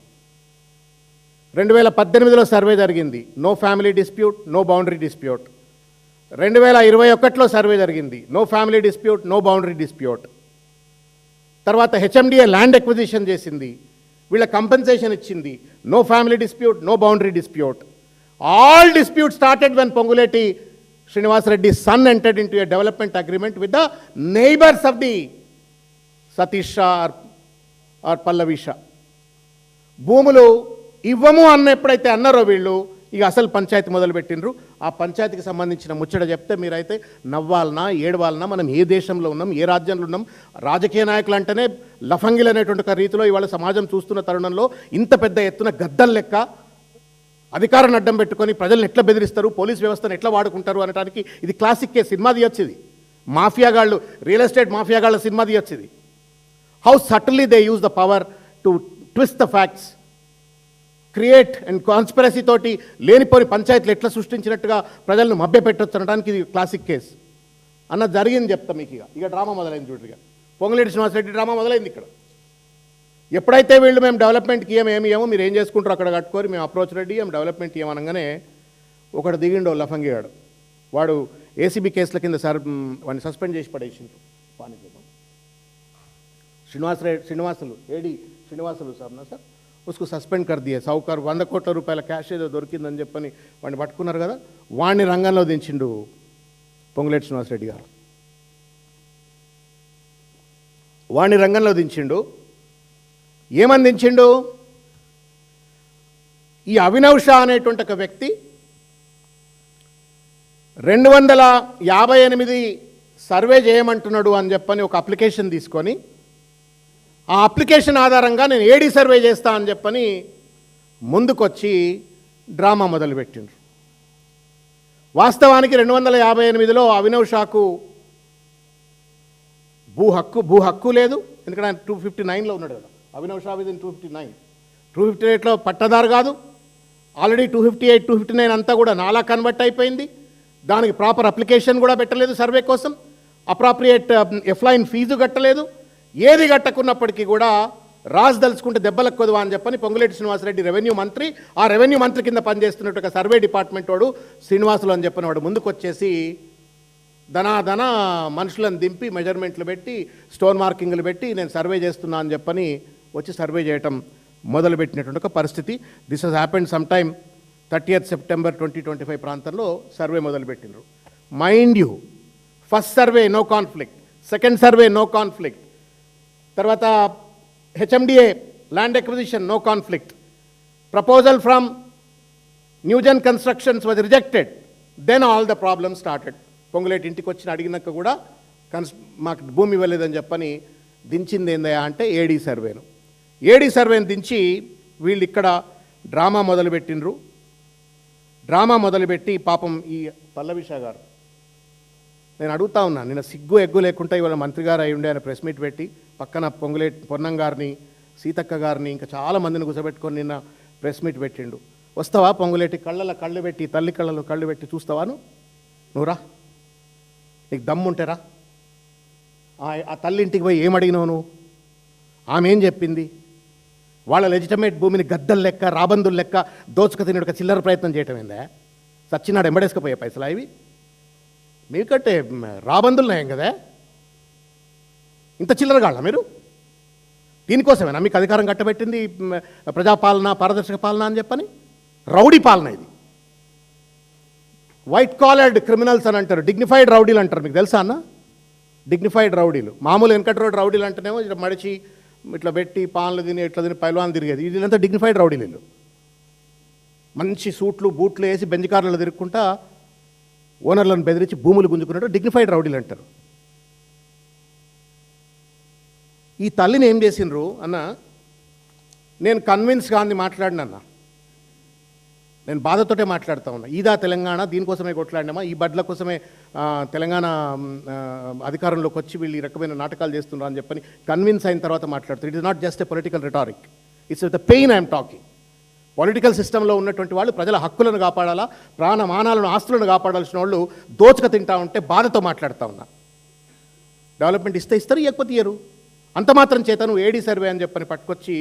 2018లో సర్వే జరిగింది, no family dispute, no boundary dispute. 2021లో సర్వే జరిగింది, no family dispute, no boundary dispute. తర్వాత హెచ్ఎండిఏ ల్యాండ్ ఎక్విజిషన్ చేసింది, వీళ్ళ కంపెన్సేషన్ ఇచ్చింది, no family dispute, no boundary dispute. All dispute started when Ponguleti Srinivas Reddy's son entered into a development agreement with the neighbors of the Satish Shah or Pallavi Shah. భూములు ఇవ్వము అన్న ఎప్పుడైతే అన్నారో వీళ్ళు, ఇక అసలు పంచాయతీ మొదలుపెట్టినరు. ఆ పంచాయతీకి సంబంధించిన ముచ్చట చెప్తే మీరైతే నవ్వాలనా ఏడవాలనా? మనం ఏ దేశంలో ఉన్నాం, ఏ రాజ్యంలో ఉన్నాం? రాజకీయ నాయకులు అంటేనే లఫంగిలు అనేటువంటి ఒక రీతిలో ఇవాళ సమాజం చూస్తున్న తరుణంలో ఇంత పెద్ద ఎత్తున గద్దలు లెక్క అధికారాన్ని అడ్డం పెట్టుకొని ప్రజలను ఎట్లా బెదిరిస్తారు, పోలీస్ వ్యవస్థను ఎట్లా వాడుకుంటారు అనడానికి ఇది క్లాసిక్ కేసు. సినిమా తీయొచ్చు ఇది, మాఫియాగాళ్ళు, రియల్ ఎస్టేట్ మాఫియాగాళ్ళ సినిమా తీయొచ్చు ఇది. How subtly they use the power to twist the facts, create and conspiracy తోటి లేనిపోని పంచాయతీలు ఎట్లా సృష్టించినట్టుగా ప్రజలను మభ్యపెట్టొచ్చు అనడానికి ఇది క్లాసిక్ కేసు అన్న. జరిగింది చెప్తా మీకు. ఇక డ్రామా మొదలైంది చూడండి. ఇక పొంగులేటి శ్రీనివాస్ రెడ్డి డ్రామా మొదలైంది ఇక్కడ. ఎప్పుడైతే వీళ్ళు మేము డెవలప్మెంట్కి ఏమి ఏమో మీరు ఏం చేసుకుంటారో అక్కడ కట్టుకోరు, మేము అప్రోచ్ రెడ్డి ఏం డెవలప్మెంట్ ఏమనగానే ఒకడు దిగిండో లఫంగిగాడు, వాడు ఏసీబీ కేసుల కింద వాడిని సస్పెండ్ చేసి పడేసిండ్రు. శ్రీనివాసులు ఏడి శ్రీనివాసులు సార్ నా సార్ उसको సస్పెండ్ కర్ దియే. సావుకారు 100 కోట్ల రూపాయల క్యాష్ ఏదో దొరికిందని చెప్పని వాడిని పట్టుకున్నారు కదా, వాడిని రంగంలో దించిండు పొంగులేటి శ్రీనివాస్ రెడ్డి గారు. వాడిని రంగంలో దించిండు. ఏమని దించిండు? ఈ అభినవ్ షా అనేటువంటి ఒక వ్యక్తి 258 సర్వే చేయమంటున్నాడు అని చెప్పని ఒక అప్లికేషన్ తీసుకొని, ఆ అప్లికేషన్ ఆధారంగా నేను ఏడీ సర్వే చేస్తా అని చెప్పని ముందుకొచ్చి డ్రామా మొదలుపెట్టిండ్రు. వాస్తవానికి 258లో అభినవ్ షాకు భూ హక్కు లేదు, ఎందుకంటే ఆయన 259లో ఉన్నాడు కదా. అభినవ్ షా విదిన్ 259, 258లో పట్టదారు కాదు. ఆల్రెడీ 258, 259 అంతా కూడా నాలా కన్వర్ట్ అయిపోయింది. దానికి ప్రాపర్ అప్లికేషన్ కూడా పెట్టలేదు సర్వే కోసం, అప్రాప్రియేట్ ఎఫ్లైన్ ఫీజు కట్టలేదు. ఏది కట్టకున్నప్పటికీ కూడా రాజు దలుచుకుంటే దెబ్బలెక్కదు అని చెప్పని పొంగులేటి శ్రీనివాసరెడ్డి రెవెన్యూ మంత్రి, ఆ రెవెన్యూ మంత్రి కింద పనిచేస్తున్నట్టు ఒక సర్వే డిపార్ట్మెంట్ వాడు శ్రీనివాసులు అని చెప్పిన వాడు ముందుకు వచ్చేసి ధనాధన మనుషులను దింపి మెజర్మెంట్లు పెట్టి స్టోన్ మార్కింగ్లు పెట్టి నేను సర్వే చేస్తున్నా అని చెప్పని వచ్చి సర్వే చేయటం మొదలుపెట్టినటువంటి ఒక పరిస్థితి. This has happened some time 30th September 2025 ప్రాంతంలో సర్వే మొదలుపెట్టినారు. Mind you, first survey no conflict, second survey no conflict, తర్వాత HMDA land acquisition no conflict, proposal from Newgen constructions was rejected, then all the problem started. Ponguleti ఇంటికి వచ్చి అడిగినాక కూడా మాకు భూమి ఇవ్వలేదని చెప్పని దించింది ఏందయ్యా అంటే ఏడీ సర్వేను. ఏడీ సర్వేను దించి వీళ్ళు ఇక్కడ డ్రామా మొదలుపెట్టినరు. డ్రామా మొదలుపెట్టి పాపం ఈ పల్లవిషా గారు, నేను అడుగుతా ఉన్నా, నిన్న సిగ్గు ఎగ్గు లేకుండా ఇవాళ మంత్రి గారు అయి ఉండే ఆయన ప్రెస్ మీట్ పెట్టి పక్కన పొన్నం గారిని, సీతక్క గారిని, ఇంకా చాలా మందిని కూర్చోబెట్టుకొని నిన్న ప్రెస్ మీట్ పెట్టిండు. వస్తావా పొంగులేటి కళ్ళలో కళ్ళు పెట్టి, తల్లి కళ్ళలో కళ్ళు పెట్టి చూస్తావా? నువ్వురా, నీకు దమ్ముంటేరా. ఆ తల్లి ఇంటికి పోయి ఏమడిగినావు నువ్వు? ఆమె ఏం చెప్పింది? వాళ్ళ లెజిటమేట్ భూమిని గద్దలు లెక్క, రాబందులు లెక్క దోచుక తినడుక చిల్లర ప్రయత్నం చేయటం ఏందా? సచ్చినాడు ఎంబడేసుకుపోయే పైసలు ఇవి మీకంటే రాబందులు నయం కదా. ఇంత చిల్లరగాళ్ళ మీరు? దీనికోసమేనా మీకు అధికారం కట్టబెట్టింది? ప్రజాపాలన, పారదర్శక పాలన అని చెప్పని రౌడీ పాలన ఇది. వైట్ కాలర్డ్ క్రిమినల్స్ అని అంటారు, డిగ్నిఫైడ్ రౌడీలు అంటారు. మీకు తెలుసా అన్న? డిగ్నిఫైడ్ రౌడీలు, మామూలు వెనకటి రోడ్ రౌడీలు అంటేనేమో ఇట్లా మడిచి ఇట్లా పెట్టి పాన్లు తిని ఇట్లా తిని పైల్వాన్లు తిరిగేది. ఇదంతా డిగ్నిఫైడ్ రౌడీలు. మంచి సూట్లు బూట్లు వేసి బెంజ్ కార్లలో తిరుక్కుంటా ఓనర్లను బెదిరించి భూములు గుంజుకున్నట్టు డిగ్నిఫైడ్ రౌడీలు అంటారు. ఈ తల్లిని ఏం చేసిండ్రు అన్న, నేను కన్విన్స్ కాంది మాట్లాడినన్నా, నేను బాధతోటే మాట్లాడుతూ ఉన్నా. ఈదా తెలంగాణ దీనికోసమే కొట్లాడినామా, ఈ బడ్ల కోసమే తెలంగాణ అధికారంలోకి వచ్చి వీళ్ళు ఈ రకమైన నాటకాలు చేస్తున్నారు అని చెప్పని కన్విన్స్ అయిన తర్వాత మాట్లాడుతారు. It is not just a political rhetoric, it's with the pain I'm talking. Political సిస్టంలో ఉన్నటువంటి వాళ్ళు ప్రజల హక్కులను కాపాడాలా, ప్రాణమానాలను, ఆస్తులను కాపాడాల్సిన వాళ్ళు దోచుక తింటా ఉంటే బాధతో మాట్లాడుతూ ఉన్నా. డెవలప్మెంట్ ఇస్తే ఇస్తారు, ఇవ్వకపోతే ఇయ్యరు. అంత మాత్రం చేత నువ్వు ఏడీ సర్వే అని చెప్పని పట్టుకొచ్చి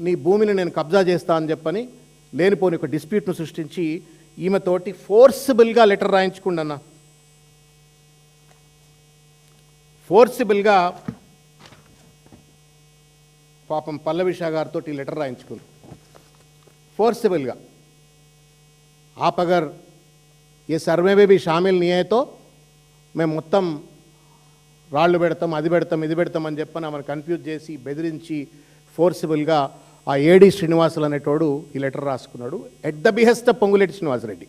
నీ భూమిని నేను కబ్జా చేస్తా అని చెప్పని లేనిపోని ఒక డిస్ప్యూట్ను సృష్టించి ఈమెతోటి ఫోర్సిబుల్గా లెటర్ రాయించుకుండన్నా. ఫోర్సిబుల్గా పాపం పల్లవిషా గారితో లెటర్ రాయించుకుంది. फोर्सेबलगा आप अगर ये सर्वे में भी शामिल नहीं है तो मैं మొత్తం రాళ్ళు పెడతాం, అది పెడతాం, ఇది పెడతాం అని చెప్పని ఆమెను కన్ఫ్యూజ్ చేసి బెదిరించి ఫోర్సిబుల్గా ఆ ఏడి శ్రీనివాసులు అనేటోడు ఈ లెటర్ రాసుకున్నాడు. At the behest of Ponguleti Srinivasa Reddy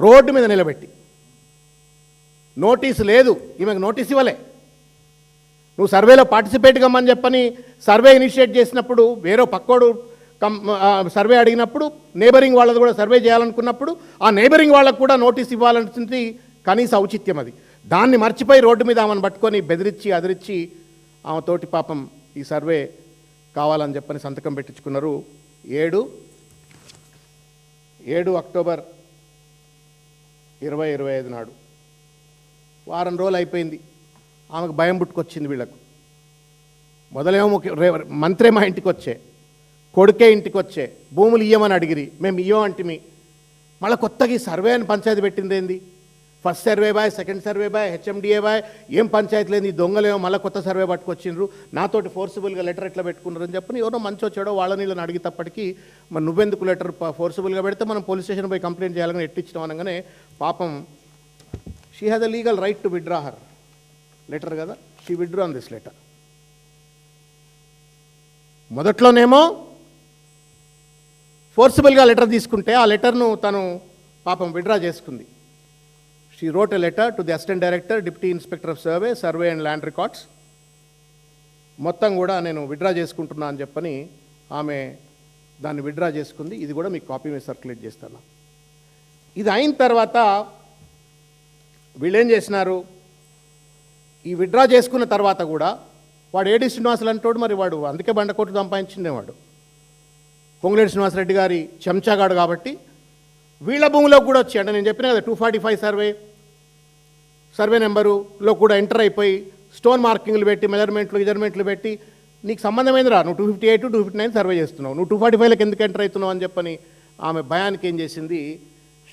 road మీద నిలబెట్టి. నోటీసు లేదు, ఈమెకు నోటీస్ ఇవ్వలే. నువ్వు సర్వేలో పార్టిసిపేట్ కమ్మని చెప్పని సర్వే ఇనిషియేట్ చేసినప్పుడు వేరే పక్కోడు సర్వే అడిగినప్పుడు నేబరింగ్ వాళ్ళది కూడా సర్వే చేయాలనుకున్నప్పుడు ఆ నేబరింగ్ వాళ్ళకు కూడా నోటీస్ ఇవ్వాలనుకుంది కనీస ఔచిత్యం అది. దాన్ని మర్చిపోయి రోడ్డు మీద ఆమెను పట్టుకొని బెదిరించి అదిరించి ఆమెతోటి పాపం ఈ సర్వే కావాలని చెప్పని సంతకం పెట్టించుకున్నారు. 7 అక్టోబర్ 2025 నాడు. వారం రోజులు అయిపోయింది. ఆమెకు భయం పుట్టుకొచ్చింది వీళ్ళకు. మొదలేమో మంత్రే మా ఇంటికి వచ్చే, కొడుకే ఇంటికి వచ్చే, భూములు ఇయ్యమని అడిగిరి, మేము ఇయ్యమంటిమి. మళ్ళీ కొత్తగా ఈ సర్వే అని పంచాయతీ పెట్టింది ఏంది? First survey by, second survey by, HMDA by, ఏం పంచాయతీ లేదు. ఈ దొంగలేమో మళ్ళీ కొత్త సర్వే పట్టుకొచ్చిండ్రు, నాతోటి ఫోర్సిబుల్గా లెటర్ ఎట్లా పెట్టుకున్నారు అని చెప్పని ఎవరో మంచి వచ్చాడో వాళ్ళ నీళ్ళని అడిగేటప్పటికీ మరి నువ్వెందుకు లెటర్ ఫోర్సిబుల్గా పెడితే మనం పోలీస్ స్టేషన్ పోయి కంప్లైంట్ చేయాలని ఎట్టించడం అనగానే పాపం she has a legal right to withdraw her letter కదా, she withdraw on this letter. మొదట్లోనేమో ఫోర్సిబుల్గా లెటర్ తీసుకుంటే ఆ లెటర్ను తను పాపం విత్డ్రా చేసుకుంది. She wrote a letter to the assistant director, deputy inspector of survey and land records. మొత్తం కూడా నేను విత్డ్రా చేసుకుంటున్నా అని చెప్పని ఆమె దాన్ని విత్డ్రా చేసుకుంది. ఇది కూడా మీకు కాపీ మీద సర్క్యులేట్ చేస్తాను. ఇది అయిన తర్వాత వీళ్ళేం చేసినారు, ఈ విత్డ్రా చేసుకున్న తర్వాత కూడా వాడు ఏడి శ్రీనివాసులు అంటాడు. మరి వాడు అందుకే బండకోట్లు సంపాదించిండేవాడు పొంగులేటి శ్రీనివాసరెడ్డి గారి చెంచాగాడు కాబట్టి వీళ్ళ భూమిలోకి కూడా వచ్చి, అంటే నేను చెప్పిన కదా 245 సర్వే నెంబరులో కూడా ఎంటర్ అయిపోయి స్టోన్ మార్కింగ్లు పెట్టి మెజర్మెంట్లు పెట్టి నీకు సంబంధమైందిరా, నువ్వు 258 259 సర్వే చేస్తున్నావు, నువ్వు 245లకు ఎందుకు ఎంటర్ అవుతున్నావు అని చెప్పని ఆమె భయానికి ఏం చేసింది,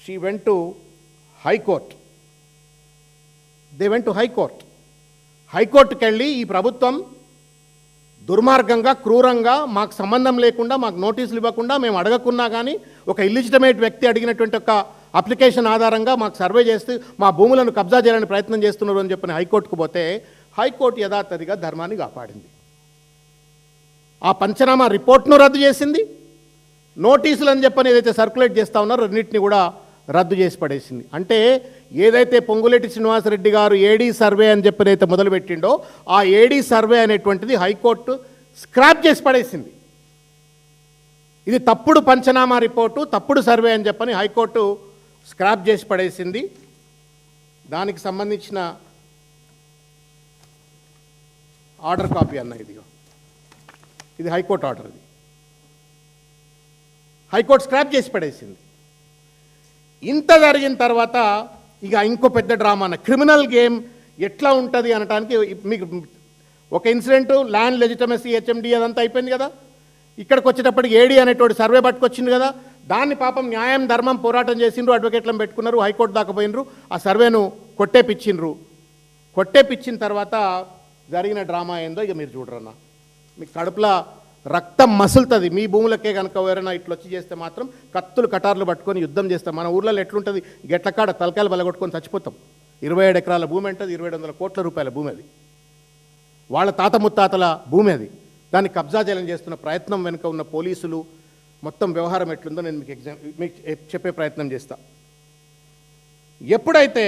she went to high court. They went to high court. హైకోర్టుకి వెళ్ళి ఈ ప్రభుత్వం దుర్మార్గంగా, క్రూరంగా, మాకు సంబంధం లేకుండా, మాకు నోటీసులు ఇవ్వకుండా, మేము అడగకున్నా కానీ ఒక ఇల్లిజిటమేట్ వ్యక్తి అడిగినటువంటి ఒక అప్లికేషన్ ఆధారంగా మాకు సర్వే చేస్తూ మా భూములను కబ్జా చేయాలని ప్రయత్నం చేస్తున్నారు అని చెప్పని హైకోర్టుకు పోతే హైకోర్టు యథాతథిగా ధర్మాన్ని కాపాడింది. ఆ పంచనామా రిపోర్ట్ను రద్దు చేసింది, నోటీసులు అని చెప్పని ఏదైతే సర్క్యులేట్ చేస్తూ ఉన్నారో అన్నింటినీ కూడా రద్దు చేసి పడేసింది. అంటే ఏదైతే పొంగులేటి శ్రీనివాసరెడ్డి గారు ఏడీ సర్వే అని చెప్పని అయితే మొదలుపెట్టిండో ఆ ఏడీ సర్వే అనేటువంటిది హైకోర్టు స్క్రాప్ చేసి పడేసింది. ఇది తప్పుడు పంచనామా రిపోర్టు, తప్పుడు సర్వే అని చెప్పని హైకోర్టు స్క్రాప్ చేసి పడేసింది. దానికి సంబంధించిన ఆర్డర్ కాపీ అన్న ఇదిగో, ఇది హైకోర్టు ఆర్డర్. ఇది హైకోర్టు స్క్రాప్ చేసి పడేసింది. ఇంత జరిగిన తర్వాత ఇక ఇంకో పెద్ద డ్రామా అన్న క్రిమినల్ గేమ్ ఎట్లా ఉంటుంది అనడానికి మీకు ఒక ఇన్సిడెంట్, ల్యాండ్ లెజిటమసీ హెచ్ఎండి అదంతా అయిపోయింది కదా. ఇక్కడికి వచ్చేటప్పటికి ఏడీ అనేటువంటి సర్వే పట్టుకొచ్చింది కదా, దాన్ని పాపం న్యాయం ధర్మం పోరాటం చేసిండ్రు, అడ్వకేట్లను పెట్టుకున్నారు, హైకోర్టు దాకా పోయినరు, ఆ సర్వేను కొట్టేపిచ్చిండ్రు. కొట్టేపిచ్చిన తర్వాత జరిగిన డ్రామా ఏందో ఇక మీరు చూడరన్నా, మీ కడుపులో రక్తం మసులుతుంది. మీ భూములకే కనుక ఎవరైనా ఇట్లా వచ్చి చేస్తే మాత్రం కత్తులు కటార్లు పట్టుకొని యుద్ధం చేస్తాం. మన ఊర్లలో ఎట్లుంటుంది, గెట్లకాడ తలకాయలు బలగొట్టుకొని చచ్చిపోతాం. 27 ఎకరాల భూమి ఉంటుంది, 2700 కోట్ల రూపాయల భూమి అది, వాళ్ళ తాత ముత్తాతల భూమి అది. దాన్ని కబ్జా చేయాలని చేస్తున్న ప్రయత్నం వెనుక ఉన్న పోలీసులు మొత్తం వ్యవహారం ఎట్లుందో నేను మీకు చెప్పే ప్రయత్నం చేస్తా. ఎప్పుడైతే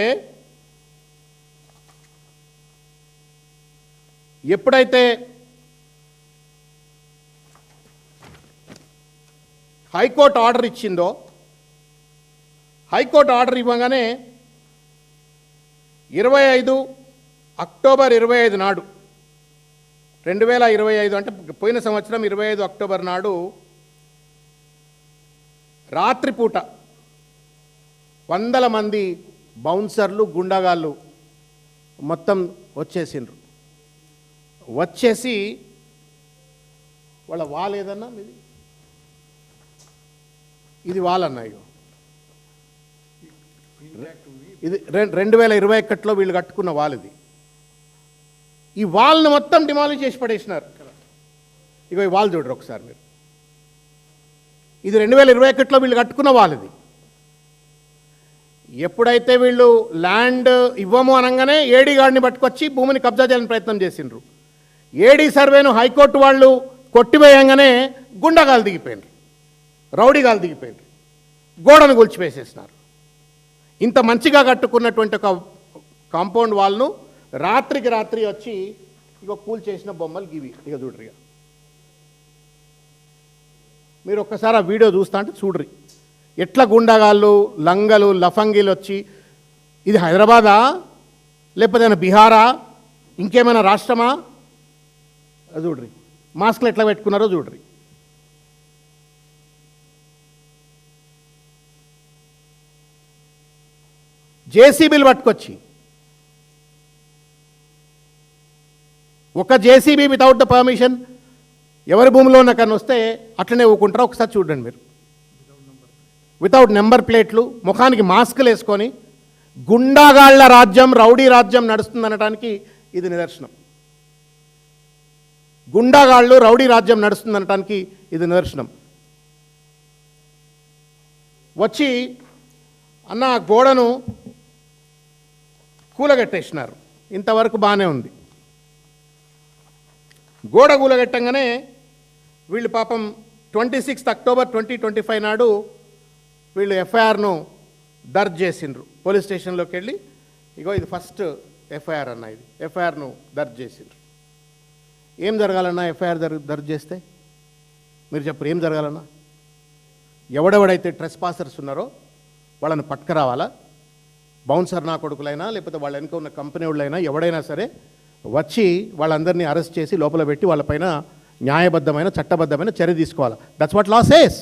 హైకోర్టు ఆర్డర్ ఇచ్చిందో, హైకోర్టు ఆర్డర్ ఇవ్వగానే 25 అక్టోబర్ 25 నాడు 2025 అంటే పోయిన సంవత్సరం 25 అక్టోబర్ నాడు రాత్రిపూట 100 మంది బౌన్సర్లు, గుండాగాళ్ళు మొత్తం వచ్చేసిండ్రు. వచ్చేసి వాళ్ళ వాల్ ఏదన్నా మీది, ఇది వాళ్ళన్నా, ఇది 2021లో వీళ్ళు కట్టుకున్న వాల్ ఇది. ఈ వాల్ను మొత్తం డిమాలిష్ చేసి పడేసినారు. ఇగో ఈ వాల్ చూడరు ఒకసారి మీరు, ఇది 2021లో వీళ్ళు కట్టుకున్న వాల్ ఇది. ఎప్పుడైతే వీళ్ళు ల్యాండ్ ఇవ్వము అనగానే ఏడీ గాడిని పట్టుకొచ్చి భూమిని కబ్జా చేయాలని ప్రయత్నం చేసిండ్రు. ఏడీ సర్వేను హైకోర్టు వాళ్ళు కొట్టివేయంగానే గుండగాలు దిగిపోయినారు, రౌడీగాలు దిగిపోయినారు, గోడను కూల్చివేసేసినారు. ఇంత మంచిగా కట్టుకున్నటువంటి ఒక కాంపౌండ్ వాల్ను రాత్రికి రాత్రి వచ్చి ఇక కూల్ చేసిన బొమ్మలు గివి. ఇక చూడ్రి, మీరు ఒక్కసారి ఆ వీడియో చూస్తా అంటే చూడ్రి ఎట్లా గుండగాళ్ళు, లంగలు, లఫంగీలు వచ్చి, ఇది హైదరాబాదా లేకపోతే బీహారా ఇంకేమైనా రాష్ట్రమా, అది చూడ్రి, మాస్క్లు ఎట్లా పెట్టుకున్నారో చూడ్రి. జేసీబీలు పట్టుకొచ్చి, ఒక జేసీబీ వితౌట్ ద పర్మిషన్ ఎవరి భూమిలో ఉన్న కన్నా వస్తే అట్లనే ఊకుంటారో ఒకసారి చూడండి మీరు. వితౌట్ నెంబర్ ప్లేట్లు, ముఖానికి మాస్కులు వేసుకొని గుండాగాళ్ల రాజ్యం, రౌడీ రాజ్యం నడుస్తుందనటానికి ఇది నిదర్శనం. గుండాగాళ్ళు, రౌడీ రాజ్యం నడుస్తుందనటానికి ఇది నిదర్శనం. వచ్చి అన్న గోడను కూలగట్టేసినారు. ఇంతవరకు బాగానే ఉంది. గోడ కూలగట్టంగానే వీళ్ళు పాపం 26 అక్టోబర్ 2025 నాడు వీళ్ళు ఎఫ్ఐఆర్ను దర్జ్ చేసిండ్రు. పోలీస్ స్టేషన్లోకి వెళ్ళి, ఇగో ఇది ఫస్ట్ ఎఫ్ఐఆర్ అన్న, ఇది ఎఫ్ఐఆర్ను దర్జ్ చేసిండ్రు. ఏం జరగాలన్నా ఎఫ్ఐఆర్ దర్జ్ చేస్తే? మీరు చెప్పరు ఏం జరగాలన్నా? ఎవడెవడైతే ట్రెస్ పాసర్స్ ఉన్నారో వాళ్ళని పట్టుకురావాలా, బౌన్సర్ నా కొడుకులైనా లేకపోతే వాళ్ళ వెనుక ఉన్న కంపెనీ వాళ్ళైనా ఎవడైనా సరే వచ్చి వాళ్ళందరినీ అరెస్ట్ చేసి లోపల పెట్టి వాళ్ళపైన న్యాయబద్ధమైన చట్టబద్ధమైన చర్య తీసుకోవాలి. That's what law says.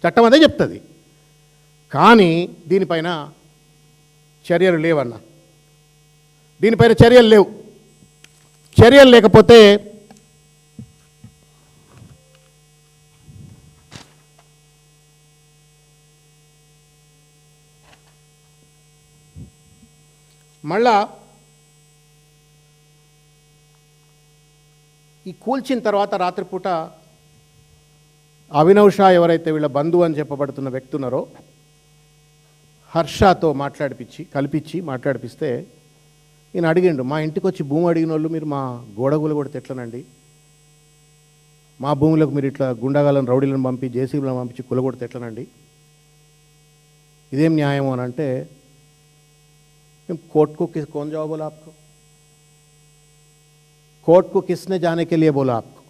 చట్టం అదే చెప్తుంది. కానీ దీనిపైన చర్యలు లేవన్నా, దీనిపైన చర్యలు లేవు. చర్యలు లేకపోతే మళ్ళా ఈ కూల్చిన తర్వాత రాత్రిపూట అభినవ్ షా ఎవరైతే వీళ్ళ బంధువు అని చెప్పబడుతున్న వ్యక్తి ఉన్నారో హర్షతో కల్పించి మాట్లాడిపిస్తే ఈయన అడిగిండు, మా ఇంటికి వచ్చి భూమి అడిగిన వాళ్ళు మీరు మా గోడగులు కొడితే ఎట్లనండి, మా భూములకు మీరు ఇట్లా గుండాగాలను రౌడీలను పంపి జేసీబీలను పంపించి కులగొడితే ఎట్లనండి, ఇదేం న్యాయం అని అంటే, कोर्ट को कौन जाओ बोला आपको, कोर्ट को किसने जाने के लिए बोला आपको,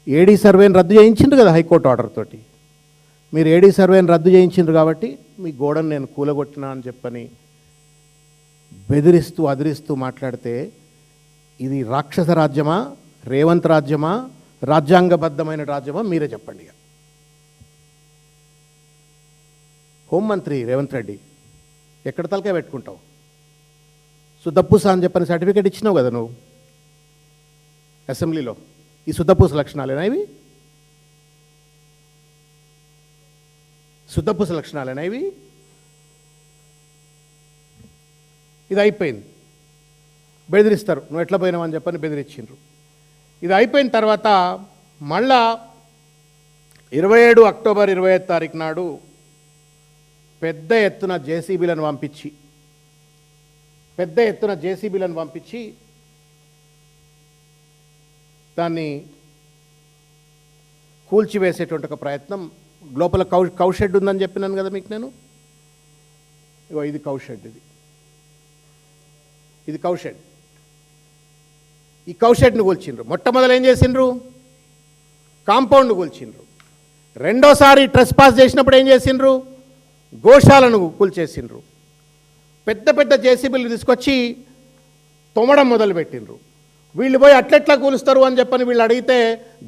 ఏడీ సర్వేని రద్దు చేయించిండ్రు కదా హైకోర్టు ఆర్డర్ తోటి, మీరు ఏడీ సర్వేని రద్దు చేయించిండ్రు కాబట్టి మీ గోడను నేను కూలగొట్టినా అని చెప్పని బెదిరిస్తూ అదిరిస్తూ మాట్లాడితే ఇది రాక్షస రాజ్యమా, రేవంత్ రాజ్యమా, రాజ్యాంగబద్ధమైన రాజ్యమా మీరే చెప్పండి. హోంమంత్రి రేవంత్ రెడ్డి ఎక్కడ తలకాయ పెట్టుకుంటావు, సుద్దపూస అని చెప్పని సర్టిఫికేట్ ఇచ్చినావు కదా నువ్వు అసెంబ్లీలో. ఈ సుద్దపూస లక్షణాలేనా ఇవి, సుద్దపూస లక్షణాలేనా ఇవి? ఇది అయిపోయింది, బెదిరిస్తారు, నువ్వు ఎట్లా పోయినావు అని చెప్పని బెదిరించిండ్రు. ఇది అయిపోయిన తర్వాత మళ్ళా 27 అక్టోబర్ 25 తారీఖు నాడు పెద్ద ఎత్తున జేసీబీలను పంపించి దాన్ని కూల్చివేసేటువంటి ఒక ప్రయత్నం. లోపల కౌషెడ్ ఉందని చెప్పినాను కదా మీకు నేను. ఇగో ఇది కౌషెడ్, ఇది కౌషెడ్. ఈ కౌషెడ్ను కూల్చిండ్రు. మొట్టమొదలు ఏం చేసిండ్రు, కాంపౌండ్ను కూల్చిండ్రు. రెండోసారి ట్రెస్ పాస్ చేసినప్పుడు ఏం చేసిండ్రు, గోశాలను కూల్చేసిండ్రు. పెద్ద పెద్ద జేసీబీలు తీసుకొచ్చి తొమ్మడం మొదలుపెట్టిండ్రు. వీళ్ళు పోయి అట్లెట్లా కూలుస్తారు అని చెప్పని వీళ్ళు అడిగితే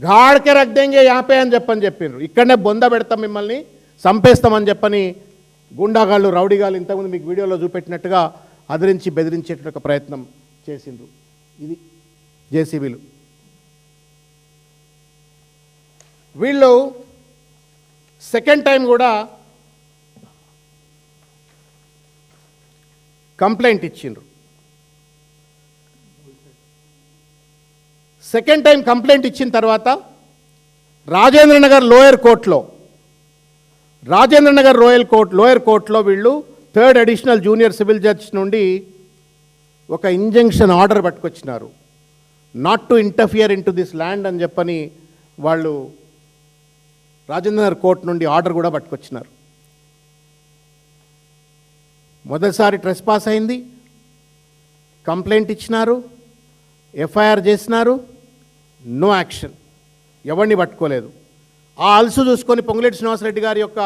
గాడ్కే రగ్దేంగే యాపే అని చెప్పిండ్రు. ఇక్కడనే బొంద పెడతాం, మిమ్మల్ని చంపేస్తామని చెప్పని గుండాగాళ్ళు, రౌడీగాళ్ళు ఇంతకుముందు మీకు వీడియోలో చూపెట్టినట్టుగా అదిరించి బెదిరించేట ఒక ప్రయత్నం చేసిండ్రు. ఇది జేసీబీలు. వీళ్ళు సెకండ్ టైం కూడా కంప్లైంట్ ఇచ్చిండ్రు. సెకండ్ టైం కంప్లైంట్ ఇచ్చిన తర్వాత రాజేంద్రనగర్ లోయర్ కోర్టులో వీళ్ళు 3rd additional junior civil judge నుండి ఒక ఇంజంక్షన్ ఆర్డర్ పట్టుకొచ్చినారు. Not to interfere into this land అని చెప్పని వాళ్ళు రాజేంద్రనగర్ కోర్టు నుండి ఆర్డర్ కూడా పట్టుకొచ్చినారు. మొదటిసారి ట్రెస్ పాస్ అయింది, కంప్లైంట్ ఇచ్చినారు, ఎఫ్ఐఆర్ చేసినారు, నో యాక్షన్, ఎవరిని పట్టుకోలేదు. ఆ అలసు చూసుకొని పొంగులేటి శ్రీనివాసరెడ్డి గారి యొక్క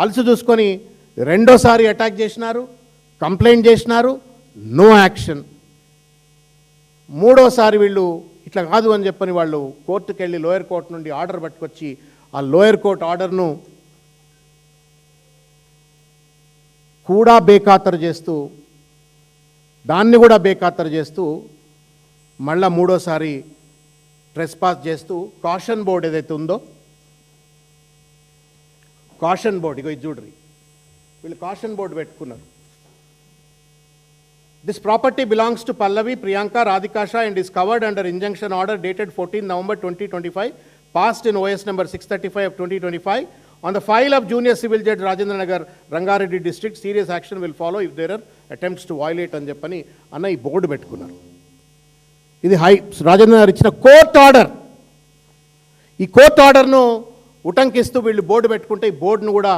అలసు చూసుకొని రెండోసారి అటాక్ చేసినారు, కంప్లైంట్ చేసినారు, నో యాక్షన్. మూడోసారి వీళ్ళు ఇట్లా కాదు అని చెప్పని వాళ్ళు కోర్టుకు వెళ్ళి లోయర్ కోర్టు నుండి ఆర్డర్ పట్టుకొచ్చి ఆ లోయర్ కోర్టు ఆర్డర్ను కూడా బేఖాతరు చేస్తూ, దాన్ని కూడా బేఖాతరు చేస్తూ మళ్ళా మూడోసారి ట్రెస్ పాస్ చేస్తూ కాషన్ బోర్డ్ ఏదైతే ఉందో, కాషన్ బోర్డ్, ఇగో ఇది చూడ్రి, వీళ్ళు కాషన్ బోర్డు పెట్టుకున్నారు. This property belongs to Pallavi, Priyanka, Radhika Shah and is covered under injunction order dated 14 November 2025, passed in OS number 635 of 2025. On the file of Junior Civil Judge Rajendra Nagar, Rangareddy District, serious action will follow if there are attempts to violate అని చెప్పని అన్న ఈ board పెట్టుకున్నారు. ఇది రాజేంద్ర నగర్ ఇచ్చిన court order. ఈ court ఆర్డర్ను ఉటంకిస్తూ వీళ్ళు బోర్డు పెట్టుకుంటే ఈ బోర్డును కూడా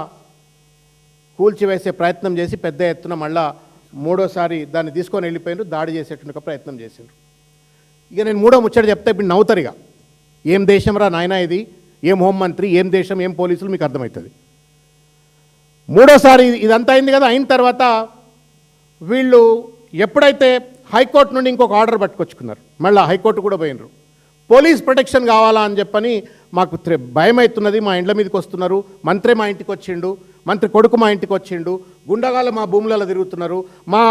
కూల్చివేసే ప్రయత్నం చేసి పెద్ద ఎత్తున మళ్ళా మూడోసారి దాన్ని తీసుకొని వెళ్ళిపోయినారు, దాడి చేసేటువంటి ప్రయత్నం చేసిండ్రు. ఇక నేను మూడో ముచ్చట చెప్తే ఇప్పుడు నవ్వుతారుగా, ఏం దేశం రా నాయనా ఇది, ఏం హోంమంత్రి, ఏం దేశం, ఏం పోలీసులు, మీకు అర్థమవుతుంది. మూడోసారి ఇదంతా అయింది కదా, అయిన తర్వాత వీళ్ళు ఎప్పుడైతే హైకోర్టు నుండి ఇంకొక ఆర్డర్ పట్టుకొచ్చుకున్నారు, మళ్ళీ హైకోర్టు కూడా పోయినరు. పోలీస్ ప్రొటెక్షన్ కావాలా అని చెప్పని మాకు భయం అవుతున్నది, మా ఇండ్ల మీదకి వస్తున్నారు, మంత్రి మా ఇంటికి వచ్చిండు, మంత్రి కొడుకు మా ఇంటికి వచ్చిండు, గుండగాళ్ళు మా భూములలో తిరుగుతున్నారు, మా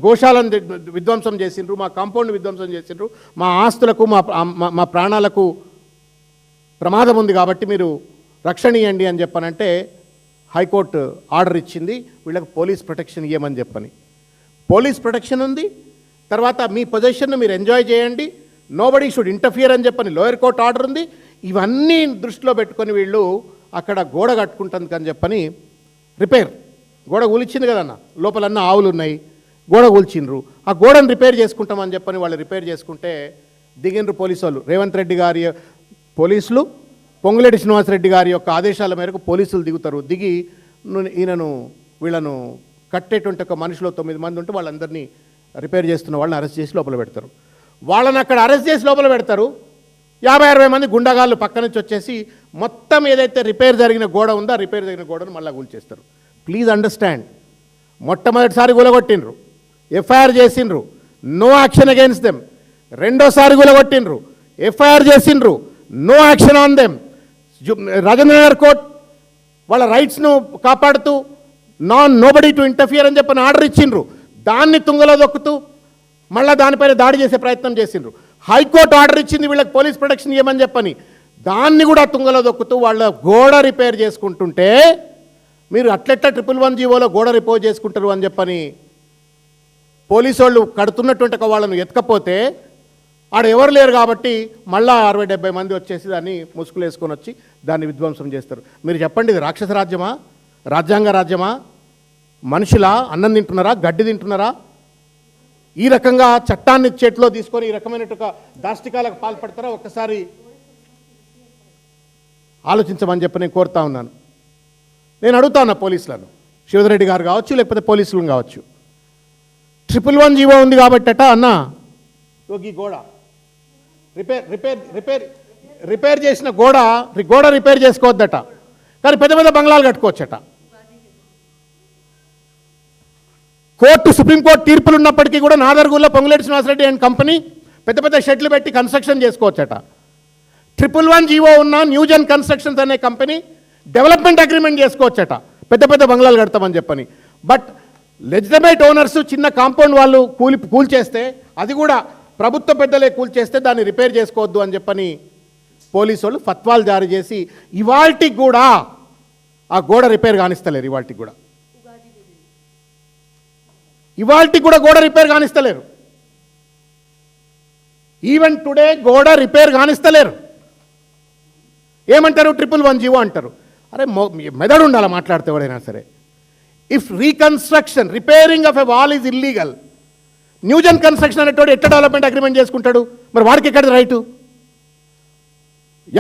గోశాలను విధ్వంసం చేసిండ్రు, మా కాంపౌండ్ విధ్వంసం చేసిండ్రు, మా ఆస్తులకు మా ప్రాణాలకు ప్రమాదం ఉంది కాబట్టి మీరు రక్షణ ఇవ్వండి అని చెప్పనంటే హైకోర్టు ఆర్డర్ ఇచ్చింది వీళ్ళకి పోలీస్ ప్రొటెక్షన్ ఇవ్వమని చెప్పని. పోలీస్ ప్రొటెక్షన్ ఉంది, తర్వాత మీ పొజిషన్ను మీరు ఎంజాయ్ చేయండి, నోబడీ షుడ్ ఇంటర్ఫియర్ అని చెప్పని లోయర్ కోర్ట్ ఆర్డర్ ఉంది. ఇవన్నీ దృష్టిలో పెట్టుకొని వీళ్ళు అక్కడ గోడ కట్టుకుంటుంది అని చెప్పని రిపేర్, గోడ కూలిచ్చింది కదన్న, లోపలన్న ఆవులు ఉన్నాయి, గోడ కూల్చిండ్రు, ఆ గోడను రిపేర్ చేసుకుంటామని చెప్పని వాళ్ళు రిపేర్ చేసుకుంటే దిగిండ్రు పోలీసు వాళ్ళు. రేవంత్ రెడ్డి గారి పోలీసులు పొంగులేటి శ్రీనివాసరెడ్డి గారి యొక్క ఆదేశాల మేరకు పోలీసులు దిగుతారు. దిగి ఈయనను వీళ్ళను కట్టేటువంటి ఒక మనుషులు 9 మంది ఉంటే వాళ్ళందరినీ రిపేర్ చేస్తున్న వాళ్ళని అరెస్ట్ చేసి లోపల పెడతారు. వాళ్ళని అక్కడ అరెస్ట్ చేసి లోపల పెడతారు. 50-60 మంది గుండాగాళ్ళు పక్క నుంచి వచ్చేసి మొత్తం ఏదైతే రిపేర్ జరిగిన గోడ ఉందో ఆ రిపేర్ జరిగిన గోడను మళ్ళీ కూల్చేస్తారు. ప్లీజ్ అండర్స్టాండ్, మొట్టమొదటిసారి కూలగొట్టిండ్రు, ఎఫ్ఐఆర్ చేసిండ్రు, నో యాక్షన్ అగైన్స్ దెమ్. రెండోసారి కూలగొట్టిండ్రు, ఎఫ్ఐఆర్ చేసిండ్రు, no action on them. Rajendranagar court వాళ్ళ రైట్స్ను కాపాడుతూ నోబడీ టు ఇంటర్ఫియర్ అని చెప్పని ఆర్డర్ ఇచ్చిండ్రు. దాన్ని తుంగలో దొక్కుతూ మళ్ళీ దానిపైన దాడి చేసే ప్రయత్నం చేసిండ్రు. హైకోర్టు ఆర్డర్ ఇచ్చింది వీళ్ళకి పోలీస్ ప్రొటెక్షన్ ఇవ్వమని చెప్పని, దాన్ని కూడా తుంగలో దొక్కుతూ వాళ్ళ గోడ రిపేర్ చేసుకుంటుంటే మీరు అట్లెట్లా 111 జీవోలో గోడ రిపేర్ చేసుకుంటారు అని చెప్పని పోలీసు వాళ్ళు కడుతున్నటువంటి వాళ్ళను ఎత్తుకపోతే ఆడ ఎవరు లేరు కాబట్టి మళ్ళా 60-70 మంది వచ్చేసి దాన్ని ముసుగులు వేసుకొని వచ్చి దాన్ని విధ్వంసం చేస్తారు. మీరు చెప్పండి, ఇది రాక్షస రాజ్యమా, రాజ్యాంగ రాజ్యమా? మనుషులా? అన్నం తింటున్నారా, గడ్డి తింటున్నారా? ఈ రకంగా చట్టాన్ని చేతిలో తీసుకొని ఈ రకమైన దాష్టికాలకు పాల్పడతారా? ఒక్కసారి ఆలోచించమని చెప్పి నేను కోరుతా ఉన్నాను. నేను అడుగుతా ఉన్నా పోలీసులను, శివధరెడ్డి గారు కావచ్చు లేకపోతే పోలీసులను కావచ్చు, 111 జీవో ఉంది కాబట్టట అన్న ఈ గోడ రిపేర్ చేసిన గోడ రిపేర్ చేసుకోవద్దట, కానీ పెద్ద పెద్ద బంగ్లాలు కట్టుకోవచ్చట. సుప్రీంకోర్టు తీర్పులు ఉన్నప్పటికీ కూడా నాదర్గూల్లో పొంగులేటి శ్రీనివాసరెడ్డి అండ్ కంపెనీ పెద్ద పెద్ద షెడ్లు పెట్టి కన్స్ట్రక్షన్ చేసుకోవచ్చట. 111 జీవో ఉన్న న్యూజెన్ కన్స్ట్రక్షన్స్ అనే కంపెనీ డెవలప్మెంట్ అగ్రిమెంట్ చేసుకోవచ్చట, పెద్ద పెద్ద బంగ్లాలు కడతామని చెప్పని. బట్ లెజిటిమేట్ ఓనర్స్ చిన్న కాంపౌండ్ వాళ్ళు కూల్చేస్తే, అది కూడా ప్రభుత్వ పెద్దలే కూల్చేస్తే దాన్ని రిపేర్ చేసుకోవద్దు అని చెప్పని పోలీసు వాళ్ళు ఫత్వాలు జారీ చేసి ఇవాల్టికి కూడా ఆ గోడ రిపేర్ కానిస్తలేరు. ఇవాల్టికి కూడా గోడ రిపేర్ కానిస్తలేరు. ఈవెన్ టుడే గోడ రిపేర్ కానిస్తలేరు. ఏమంటారు? 111 జీవో అంటారు. అరే మెదడు ఉండాలి మాట్లాడితే ఎవడైనా సరే. If reconstruction repairing of a wall is illegal, Newgen construction అనేటోడు ఎట్లా డెవలప్మెంట్ అగ్రిమెంట్ చేసుకుంటాడు? మరి వాడికి ఎక్కడ రైటు?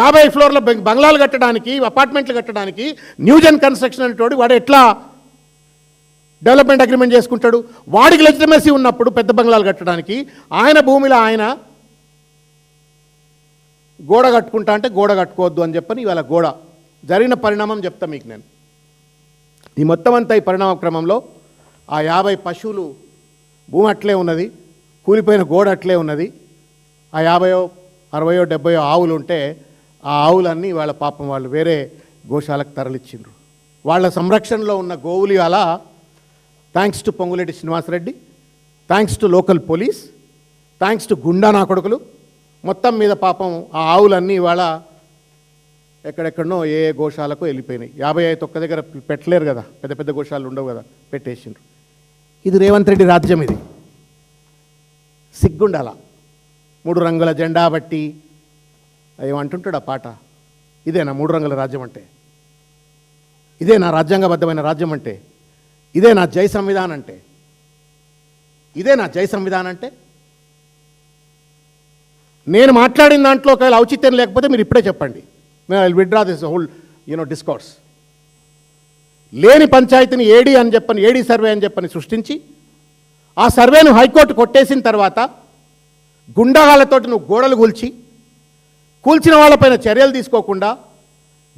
50 ఫ్లోర్ల బంగ్లాలు కట్టడానికి, అపార్ట్మెంట్లు కట్టడానికి న్యూజెన్ కన్స్ట్రక్షన్ అనేటోడు వాడు ఎట్లా డెవలప్మెంట్ అగ్రిమెంట్ చేసుకుంటాడు? వాడికి లెజిటిమసీ ఉన్నప్పుడు పెద్ద బంగ్లాలు కట్టడానికి ఆయన భూమిలో ఆయన గోడ కట్టుకుంటా అంటే గోడ కట్టుకోవద్దు అని చెప్పని ఇవాళ గోడ జరిగిన పరిణామం చెప్తా మీకు నేను. ఈ మొత్తం అంతా ఈ పరిణామ క్రమంలో ఆ 50 పశువులు భూమి అట్లే ఉన్నది, కూలిపోయిన గోడ అట్లే ఉన్నది. ఆ 50, 60, 70 ఆవులు ఉంటే ఆ ఆవులన్నీ వాళ్ళ పాపం వాళ్ళు వేరే గోశాలకు తరలిచ్చిండ్రు. వాళ్ళ సంరక్షణలో ఉన్న గోవులు అలా thanks to Ponguleti Srinivasa Reddy, thanks to local police, thanks to goonda నా కొడుకులు, మొత్తం మీద పాపం ఆ ఆవులన్నీ ఇవాళ ఎక్కడెక్కడనో ఏ గోశాలకు వెళ్ళిపోయినాయి. 55 ఒక్క దగ్గర పెట్టలేరు కదా, పెద్ద పెద్ద గోశాలు ఉండవు కదా, పెట్టేసిండ్రు. ఇది రేవంత్ రెడ్డి రాజ్యం. ఇది సిగ్గుండాల. 3 రంగుల జెండా బట్టి ఏమంటుంటాడు ఆ పాట? ఇదేనా 3 రంగుల రాజ్యం అంటే? ఇదే నా రాజ్యాంగబద్ధమైన రాజ్యం అంటే? ఇదే నా జై సంవిధానం అంటే? ఇదే నా జై సంవిధానం అంటే? నేను మాట్లాడిన దాంట్లో ఒకవేళ ఔచిత్యం లేకపోతే మీరు ఇప్పుడే చెప్పండి. I will withdraw this whole discourse. లేని పంచాయతీని ఏడీ సర్వే అని చెప్పని సృష్టించి ఆ సర్వేను హైకోర్టు కొట్టేసిన తర్వాత గుండాగాలతోటి నువ్వు గోడలు కూల్చిన వాళ్ళపైన చర్యలు తీసుకోకుండా,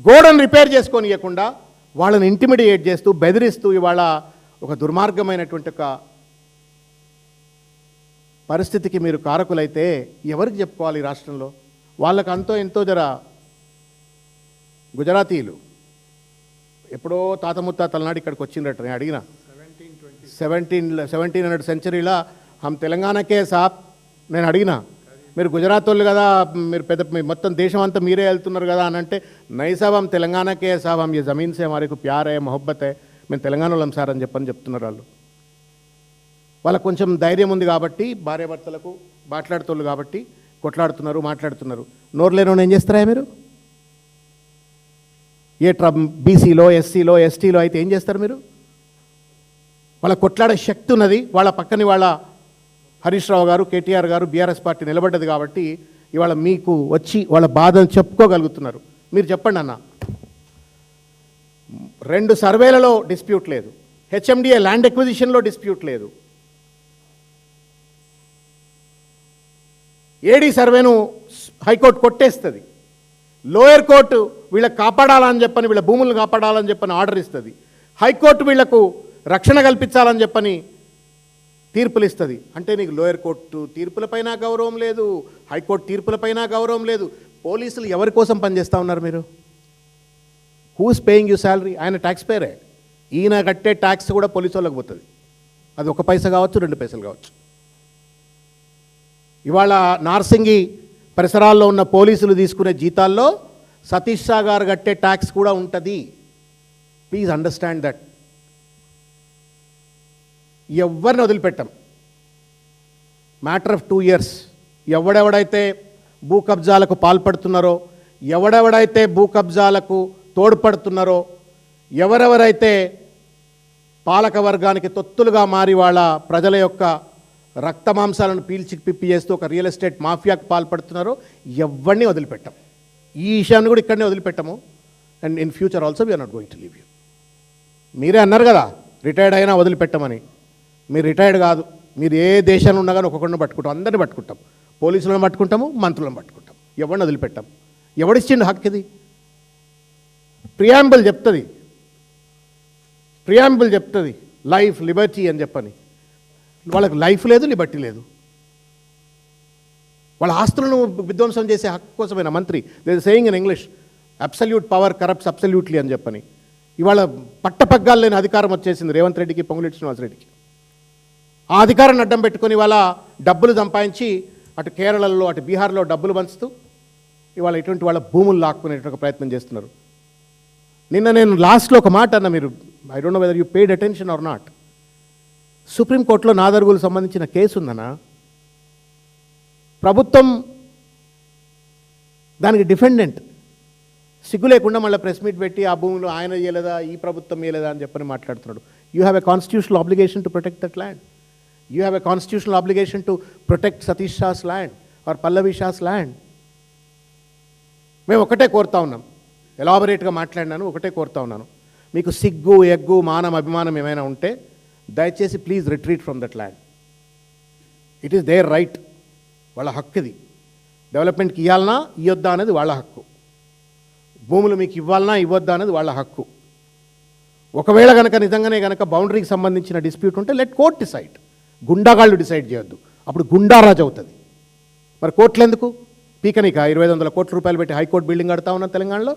గోడను రిపేర్ చేసుకొని ఇవ్వకుండా వాళ్ళని ఇంటిమిడియేట్ చేస్తూ బెదిరిస్తూ ఇవాళ ఒక దుర్మార్గమైనటువంటి ఒక పరిస్థితికి మీరు కారకులైతే ఎవరికి చెప్పుకోవాలి? ఈ రాష్ట్రంలో వాళ్ళకు అంతో ఎంతో గుజరాతీలు ఎప్పుడో తాత ముత్తాతల నాడు ఇక్కడికి వచ్చిందట. నేను అడిగిన 1700 సెంచరీలో హమ్ తెలంగాణకే సాబ్ నేను అడిగిన మీరు గుజరాత్ వాళ్ళు కదా, మీరు పెద్ద మొత్తం దేశం అంతా మీరే వెళ్తున్నారు కదా అని అంటే, నై సాబ్ హమ్ తెలంగాణకే సాబ్, హమ్ ఏ జమీన్ సే హమారేకు ప్యార్ హై మొహబ్బత్ హై, మేము తెలంగాణ వాళ్ళం సార్ అని చెప్తున్నారు వాళ్ళు. వాళ్ళకు కొంచెం ధైర్యం ఉంది కాబట్టి, భార్యాభర్తలకు మాట్లాడుతున్నారు కాబట్టి కొట్లాడుతున్నారు, మాట్లాడుతున్నారు. నోరు లేని ఏం చేస్తారా మీరు? ఏ బీసీలో, ఎస్సీలో, ఎస్టీలో అయితే ఏం చేస్తారు మీరు? వాళ్ళ కొట్లాడే శక్తి ఉన్నది. వాళ్ళ పక్కని వాళ్ళ హరీష్ రావు గారు, కేటీఆర్ గారు, బీఆర్ఎస్ పార్టీ నిలబడ్డది కాబట్టి ఇవాళ మీకు వచ్చి వాళ్ళ బాధను చెప్పుకోగలుగుతున్నారు. మీరు చెప్పండి అన్న. 2 సర్వేలలో డిస్ప్యూట్ లేదు, హెచ్ఎండిఏ ల్యాండ్ ఎక్విజిషన్లో డిస్ప్యూట్ లేదు, ఏడీ సర్వేను హైకోర్టు కొట్టేస్తుంది, లోయర్ కోర్టు వీళ్ళకి కాపాడాలని చెప్పని, వీళ్ళ భూములను కాపాడాలని చెప్పని ఆర్డర్ ఇస్తుంది, హైకోర్టు వీళ్లకు రక్షణ కల్పించాలని చెప్పని తీర్పులు ఇస్తుంది. అంటే నీకు లోయర్ కోర్టు తీర్పులపైన గౌరవం లేదు, హైకోర్టు తీర్పులపైన గౌరవం లేదు. పోలీసులు ఎవరి కోసం పనిచేస్తూ ఉన్నారు మీరు? Who's paying you salary? ఆయన ట్యాక్స్ పేరే. ఈయన కట్టే ట్యాక్స్ కూడా పోలీసు వాళ్ళకి పోతుంది. అది 1 పైసా కావచ్చు, 2 పైసలు కావచ్చు. ఇవాళ నార్సింగి పరిసరాల్లో ఉన్న పోలీసులు తీసుకునే జీతాల్లో సతీష్ షా గారు కట్టే ట్యాక్స్ కూడా ఉంటుంది. Please understand that. ఎవరిని వదిలిపెట్టాం. Matter of 2 years. ఎవడెవడైతే భూ కబ్జాలకు పాల్పడుతున్నారో, ఎవడెవడైతే భూ కబ్జాలకు తోడ్పడుతున్నారో, ఎవరెవరైతే పాలక వర్గానికి తొత్తులుగా మారి వాళ్ళ ప్రజల యొక్క రక్త మాంసాలను పీల్చి పిప్పి చేస్తూ ఒక రియల్ ఎస్టేట్ మాఫియాకు పాల్పడుతున్నారో ఎవరిని వదిలిపెట్టాం. ఈ విషయాన్ని కూడా ఇక్కడనే వదిలిపెట్టాము. And in future also we are not going to leave you. మీరే అన్నారు కదా రిటైర్డ్ అయినా వదిలిపెట్టమని. మీరు రిటైర్డ్ కాదు, మీరు ఏ దేశంలో ఉన్నా కానీ ఒక్కొక్కరిని పట్టుకుంటాం, అందరిని పట్టుకుంటాం, పోలీసులను పట్టుకుంటాము, మంత్రులను పట్టుకుంటాం, ఎవరిని వదిలిపెట్టాం. ఎవడిచ్చిండు హక్కు ఇది? ప్రియాంబుల్ చెప్తుంది లైఫ్, లిబర్టీ అని చెప్పని. వాళ్ళకి లైఫ్ లేదు, లిబర్టీ లేదు. వాళ్ళ ఆస్తులను విధ్వంసం చేసే హక్కు కోసమైన మంత్రి. They saying in English, absolute power corrupts absolutely అని చెప్పని. ఇవాళ పట్టపగ్గాలు లేని అధికారం వచ్చేసింది రేవంత్ రెడ్డికి, పొంగులేటి శ్రీనివాసరెడ్డికి. ఆ అధికారాన్ని అడ్డం పెట్టుకొని ఇవాళ డబ్బులు సంపాదించి అటు కేరళలో, అటు బీహార్లో డబ్బులు పంచుతూ ఇవాళ ఇటువంటి వాళ్ళ భూములు లాక్కునేటువంటి ప్రయత్నం చేస్తున్నారు. నిన్న నేను లాస్ట్లో ఒక మాట అన్న, మీరు I don't know whether you paid attention or not. సుప్రీంకోర్టులో నాదరుగులకు సంబంధించిన కేసు ఉందన్నా. ప్రభుత్వం దానికి డిఫెండెంట్. సిగ్గు లేకుండా మళ్ళీ ప్రెస్ మీట్ పెట్టి ఆ భూమిలో ఆయన చేయలేదా, ఈ ప్రభుత్వం చేయలేదా అని చెప్పని మాట్లాడుతున్నాడు. You have a constitutional obligation to protect that land. You have a constitutional obligation to protect Satish Shah's land or Pallavi Shah's land. మేము ఒకటే కోరుతా ఉన్నాం, ఎలాబొరేట్గా మాట్లాడినాను, ఒకటే కోరుతా ఉన్నాను. మీకు సిగ్గు, ఎగ్గు, మానం, అభిమానం ఏమైనా ఉంటే దయచేసి please retreat from that land. It is their right, వాళ్ళ హక్కు ఇది. డెవలప్మెంట్కి ఇవ్వాలన్నా ఇవ్వద్దా అనేది వాళ్ళ హక్కు. భూములు మీకు ఇవ్వాలన్నా ఇవ్వద్దా అనేది వాళ్ళ హక్కు. ఒకవేళ కనుక నిజంగానే కనుక బౌండరీకి సంబంధించిన డిస్ప్యూట్ ఉంటే లెట్ కోర్ట్ డిసైడ్. గుండాగాళ్ళు డిసైడ్ చేయొద్దు, అప్పుడు గుండారాజు అవుతుంది. మరి కోర్టులు ఎందుకు? పీకనిక 2500 కోట్ల రూపాయలు పెట్టి హైకోర్టు బిల్డింగ్ కడతా ఉన్నాం తెలంగాణలో.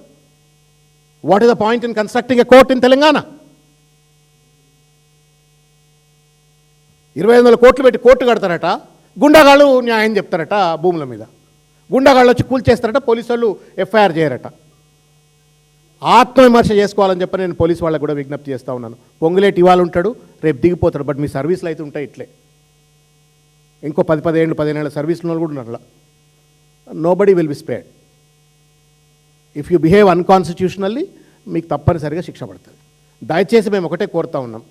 What is the point in constructing a court in Telangana? 2500 కోట్లు పెట్టి కోర్టు కడతారట, గుండాగాళ్ళు న్యాయం చెప్తారట భూముల మీద. గుండాగాళ్ళు వచ్చి కూల్చేస్తారట, పోలీసు వాళ్ళు ఎఫ్ఐఆర్ చేయరట. ఆత్మవిమర్శ చేసుకోవాలని చెప్పి నేను పోలీసు వాళ్ళకు కూడా విజ్ఞప్తి చేస్తూ ఉన్నాను. పొంగులేటి ఇవాళ ఉంటాడు, రేపు దిగిపోతాడు, బట్ మీ సర్వీసులు అయితే ఉంటాయి ఇట్లే. ఇంకో 10 ఏళ్ళ సర్వీసులు కూడా ఉన్నారు. Nobody will be spared. If you behave unconstitutionally మీకు తప్పనిసరిగా శిక్ష పడుతుంది. దయచేసి మేము ఒకటే కోరుతా ఉన్నాం,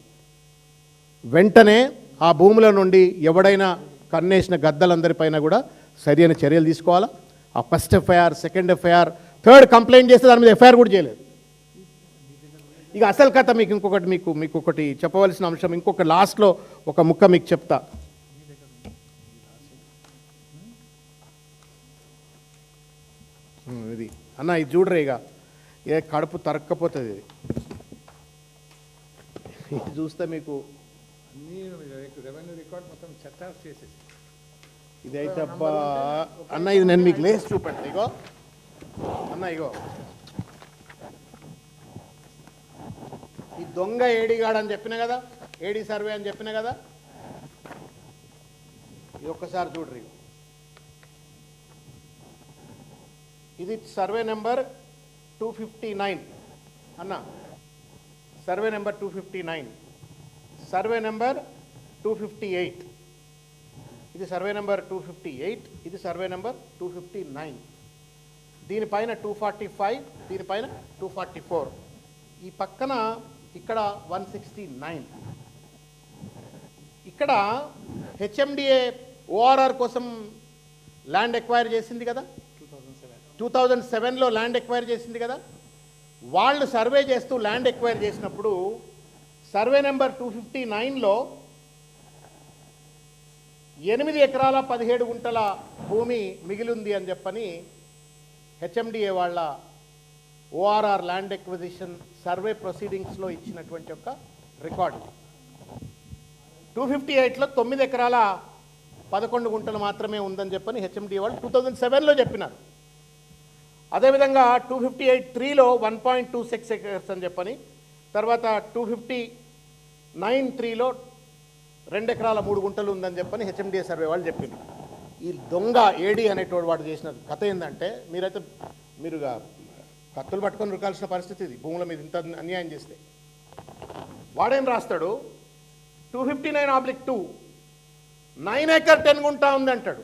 వెంటనే ఆ భూముల నుండి ఎవడైనా కన్నేసిన గద్దలందరిపైన కూడా సరైన చర్యలు తీసుకోవాలా. ఆ first FIR, second FIR, third complaint చేస్తే దాని మీద ఎఫ్ఐఆర్ కూడా చేయలేదు. ఇక అసలు కథ మీకు ఒకటి చెప్పవలసిన అంశం, ఇంకొక లాస్ట్లో ఒక ముక్క మీకు చెప్తా. ఇది అన్న, ఇది చూడరే, ఇక ఏ కడుపు తరక్కపోతుంది ఇది. ఇది చూస్తే మీకు రెవెన్యూ రికార్డ్ మొత్తం చెత్త చేసేసి ఇదైతే అబ్బా అన్న, ఇది నేను మీకు లేసి చూపెట్ట. ఇగో అన్న, ఇగో ఈ దొంగ ఏడిగాడు అని చెప్పిన కదా, ఏడి సర్వే అని చెప్పిన కదా, ఇది ఒక్కసారి చూడరు. ఇది సర్వే నెంబర్ 259 అన్న, సర్వే నెంబర్ 259, సర్వే నెంబర్ 258, ఇది సర్వే నెంబర్ 258, ఇది సర్వే నెంబర్ 259, దీనిపైన 245, దీనిపైన 244, ఈ పక్కన ఇక్కడ 169. ఇక్కడ హెచ్ఎండిఏ ఓఆర్ఆర్ కోసం ల్యాండ్ ఎక్వైర్ చేసింది కదా, 2007లో ల్యాండ్ ఎక్వైర్ చేసింది కదా. వాళ్ళు సర్వే చేస్తూ ల్యాండ్ ఎక్వైర్ చేసినప్పుడు సర్వే నెంబర్ 259లో 8 ఎకరాల 17 గుంటల భూమి మిగిలింది అని చెప్పని హెచ్ఎండిఏ వాళ్ళ ఓఆర్ఆర్ ల్యాండ్ ఎక్విజిషన్ సర్వే ప్రొసీడింగ్స్లో ఇచ్చినటువంటి ఒక రికార్డు. 258లో 9 ఎకరాల 11 గుంటలు మాత్రమే ఉందని చెప్పని హెచ్ఎండిఏ వాళ్ళు 2007లో చెప్పినారు. అదేవిధంగా 258(3)లో 1.26 ఎకర్స్ అని చెప్పని, తర్వాత 259(3)లో 2 ఎకరాల 3 గుంటలు ఉందని చెప్పని హెచ్ఎండిఏ సర్వే వాళ్ళు చెప్పింది. ఈ దొంగ ఏడి అనేటోడు వాడు చేసిన కథ ఏంటంటే, మీరుగా కత్తులు పట్టుకొని రుకాల్సిన పరిస్థితి ఇది, భూముల మీద ఇంత అన్యాయం చేస్తే. వాడేం రాస్తాడు, 259/2 9 ఎకర్ 10 గుంటా ఉంది అంటాడు.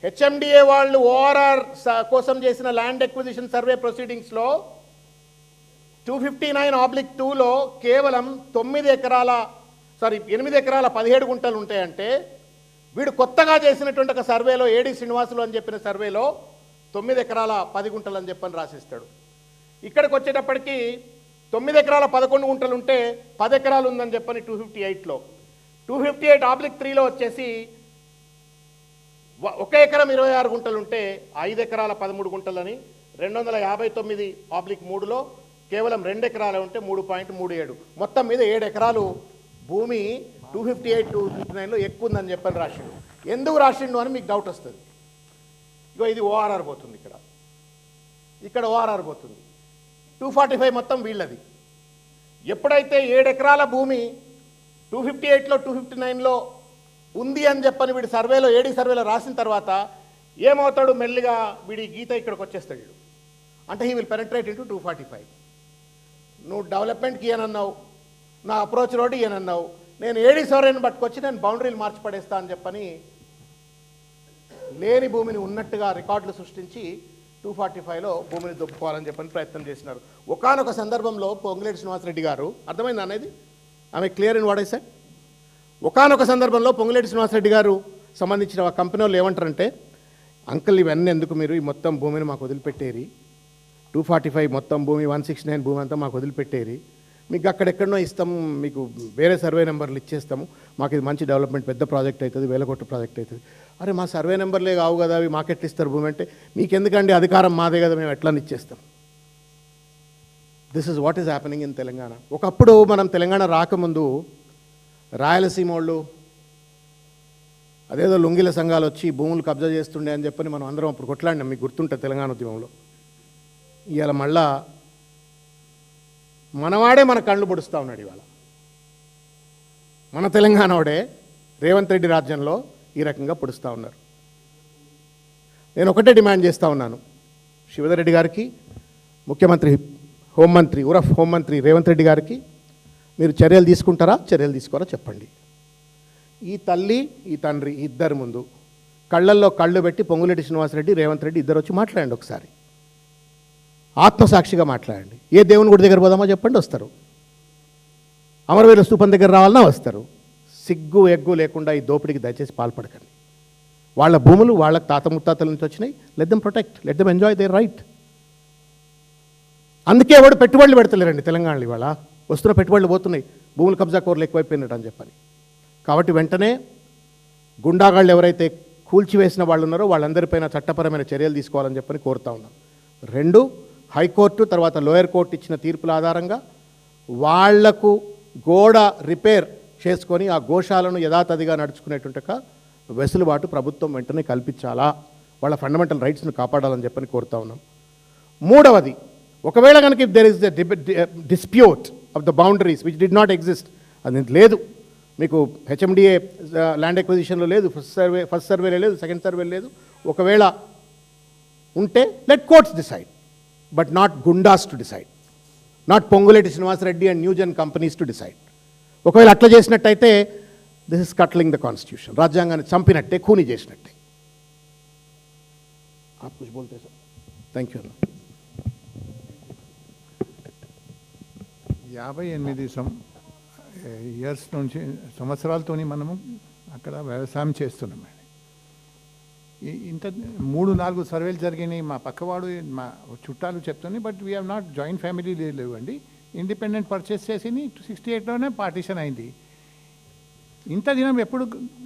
హెచ్ఎండిఏ వాళ్ళు ఓఆర్ఆర్ కోసం చేసిన ల్యాండ్ ఎక్విజిషన్ సర్వే ప్రొసీడింగ్స్లో 259/2లో కేవలం 8 ఎకరాల 17 గుంటలు ఉంటాయంటే, వీడు కొత్తగా చేసినటువంటి ఒక సర్వేలో ఏడి శ్రీనివాసులు అని చెప్పిన సర్వేలో 9 ఎకరాల 10 గుంటలు అని చెప్పని రాసిస్తాడు. ఇక్కడికి వచ్చేటప్పటికి 9 ఎకరాల 11 గుంటలు ఉంటే 10 ఎకరాలు ఉందని చెప్పని 258లో, 258/3లో వచ్చేసి 1 ఎకరం 26 గుంటలు ఉంటే 5 ఎకరాల 13 గుంటలని, 259/3లో కేవలం 2 ఎకరాలు ఉంటే 3.37, మొత్తం మీద 7 ఎకరాలు భూమి 258-259లో ఎక్కువ ఉందని చెప్పని రాసిండు. ఎందుకు రాసిండు అని మీకు డౌట్ వస్తుంది. ఇగో ఇది ఓఆర్ఆర్ పోతుంది, ఇక్కడ ఓఆర్ఆర్ పోతుంది, 245 మొత్తం వీళ్ళది. ఎప్పుడైతే 7 ఎకరాల భూమి 258లో 259లో ఉంది అని చెప్పని వీడి సర్వేలో ఏడి సర్వేలో రాసిన తర్వాత ఏమవుతాడు, మెల్లిగా వీడి గీత ఇక్కడికి వచ్చేస్తాడు వీడు. అంటే హీ విల్ పెనట్రేట్ ఇంటూ 245. నువ్వు డెవలప్మెంట్కి ఇయనన్నావు, నా అప్రోచ్ రోడ్ ఇయనన్నావు, నేను ఏడి సర్వేని పట్టుకొచ్చి నేను బౌండరీలు మార్చి పడేస్తా అని చెప్పని లేని భూమిని ఉన్నట్టుగా రికార్డులు సృష్టించి 245లో భూమిని దొప్పుకోవాలని చెప్పని ప్రయత్నం చేసినారు. ఒకానొక సందర్భంలో పొంగులేటి శ్రీనివాసరెడ్డి గారు, అర్థమైంది అనేది, ఆమె clear in what I said. ఒకానొక సందర్భంలో పొంగులేటి శ్రీనివాసరెడ్డి గారు సంబంధించిన ఆ కంపెనీ వాళ్ళు ఏమంటారంటే, అంకుల్ ఇవన్నీ ఎందుకు, మీరు ఈ మొత్తం భూమిని మాకు వదిలిపెట్టేరి, 245 మొత్తం భూమి 169 భూమి అంతా మాకు వదిలిపెట్టేరి, మీకు అక్కడెక్కడనో ఇస్తాము, మీకు వేరే సర్వే నెంబర్లు ఇచ్చేస్తాము, మాకు ఇది మంచి డెవలప్మెంట్ పెద్ద ప్రాజెక్ట్ అవుతుంది, 1000 కోట్ల ప్రాజెక్ట్ అవుతుంది. అరే మా సర్వే నెంబర్లే కావు కదా, అవి మాకెట్లు ఇస్తారు భూమి అంటే, మీకెందుకండి అధికారం మాదే కదా, మేము ఎట్లా ఇచ్చేస్తాం. This is what is happening in Telangana. ఒకప్పుడు మనం తెలంగాణ రాకముందు రాయలసీమ వాళ్ళు అదేదో లొంగిల సంఘాలు వచ్చి భూములు కబ్జా చేస్తుండే అని చెప్పని మనం అందరం అప్పుడు కొట్లాడినాం, మీకు గుర్తుంటుంది తెలంగాణ ఉద్యమంలో. ఇవాళ మళ్ళా మనవాడే మన కళ్ళు పొడుస్తూ ఉన్నాడు. ఇవాళ మన తెలంగాణ వాడే రేవంత్ రెడ్డి రాజ్యంలో ఈ రకంగా పొడుస్తూ ఉన్నారు. నేను ఒకటే డిమాండ్ చేస్తూ ఉన్నాను, శివధర్ రెడ్డి గారికి, ముఖ్యమంత్రి హోంమంత్రి ఉరఫ్ హోంమంత్రి రేవంత్ రెడ్డి గారికి, మీరు చర్యలు తీసుకుంటారా, చర్యలు తీసుకోరా చెప్పండి. ఈ తల్లి ఈ తండ్రి ఇద్దరు ముందు కళ్ళల్లో కళ్ళు పెట్టి పొంగులేటి శ్రీనివాసరెడ్డి రేవంత్ రెడ్డి ఇద్దరు వచ్చి మాట్లాడండి, ఒకసారి ఆత్మసాక్షిగా మాట్లాడండి. ఏ దేవుని గుడి దగ్గర పోదామో చెప్పండి, వస్తారు. అమరవీర స్తూపం దగ్గర రావాలన్నా వస్తారు. సిగ్గు ఎగ్గు లేకుండా ఈ దోపిడీకి దయచేసి పాల్పడకండి. వాళ్ళ భూములు వాళ్ళకి తాత ముత్తాతల నుంచి వచ్చినాయి, let them protect, let them enjoy their right. అందుకే ఎవడు పెట్టుబడులు పెడతలేరండి తెలంగాణలో. ఇవాళ వస్తున్న పెట్టుబడులు పోతున్నాయి, భూములు కబ్జా కోర్లు ఎక్కువైపోయినట్టు అని చెప్పని. కాబట్టి వెంటనే గుండాగాళ్ళు ఎవరైతే కూల్చివేసిన వాళ్ళు ఉన్నారో వాళ్ళందరిపైన చట్టపరమైన చర్యలు తీసుకోవాలని చెప్పని కోరుతా ఉన్నాం. 2, హైకోర్టు తర్వాత లోయర్ కోర్టు ఇచ్చిన తీర్పుల ఆధారంగా వాళ్లకు గోడ రిపేర్ చేసుకొని ఆ గోశాలను యథాతథిగా నడుచుకునేటువంటి వెసులుబాటు ప్రభుత్వం వెంటనే కల్పించాలా, వాళ్ళ ఫండమెంటల్ రైట్స్ను కాపాడాలని చెప్పని కోరుతా ఉన్నాం. 3వది, ఒకవేళ కనుక if there is the dispute of the boundaries which did not exist, అది లేదు, మీకు హెచ్ఎండిఏ ల్యాండ్ ఎక్విజిషన్లో లేదు, ఫస్ట్ సర్వేలో లేదు, సెకండ్ సర్వేలో లేదు, ఒకవేళ ఉంటే let courts decide, but not goondas to decide, not Ponguleti Srinivasa Reddy and Newgen companies to decide. ఒకవేళ అట్లా చేసినట్టయితే this is cutting the constitution, రాజ్యాంగాన్ని చంపినట్టే, ఖూనీ చేసినట్టే. आप कुछ बोलते सर? Thank you. 58 ఇయర్స్ నుంచి సంవత్సరాలతోని మనము అక్కడ వ్యవసాయం చేస్తున్నామండి. ఇంత 3-4 సర్వేలు జరిగినాయి. మా పక్కవాడు మా చుట్టాలు చెప్తున్నాయి. But we have not joint family లేవండి. ఇండిపెండెంట్ పర్చేస్ చేసి 68లోనే పార్టీషన్ అయింది. ఇంత దినం ఎప్పుడు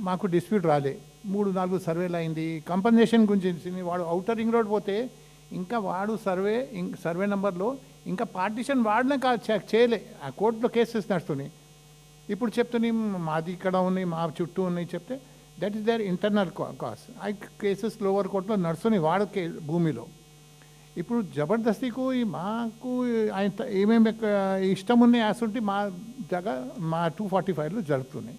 మాకు డిస్ప్యూట్ రాలే. 3-4 సర్వేలు అయింది. కంపన్సేషన్ గురించి వాడు అవుటర్ రింగ్ రోడ్ పోతే ఇంకా వాడు సర్వే నెంబర్లో ఇంకా పార్టీషన్ వాడినే చేయలే. ఆ కోర్టులో కేసెస్ నడుస్తున్నాయి. ఇప్పుడు చెప్తున్నాయి మాది ఇక్కడ ఉన్నాయి, మా చుట్టూ ఉన్నాయి చెప్తే that is their internal cause. ఆ కేసెస్ లోవర్ కోర్టులో నడుస్తున్నాయి వాడు భూమిలో. ఇప్పుడు జబర్దస్తికు మాకు ఆయన ఏమేమి ఇష్టం ఉన్నాయి అసలు మా మా 245లో జరుపుతున్నాయి.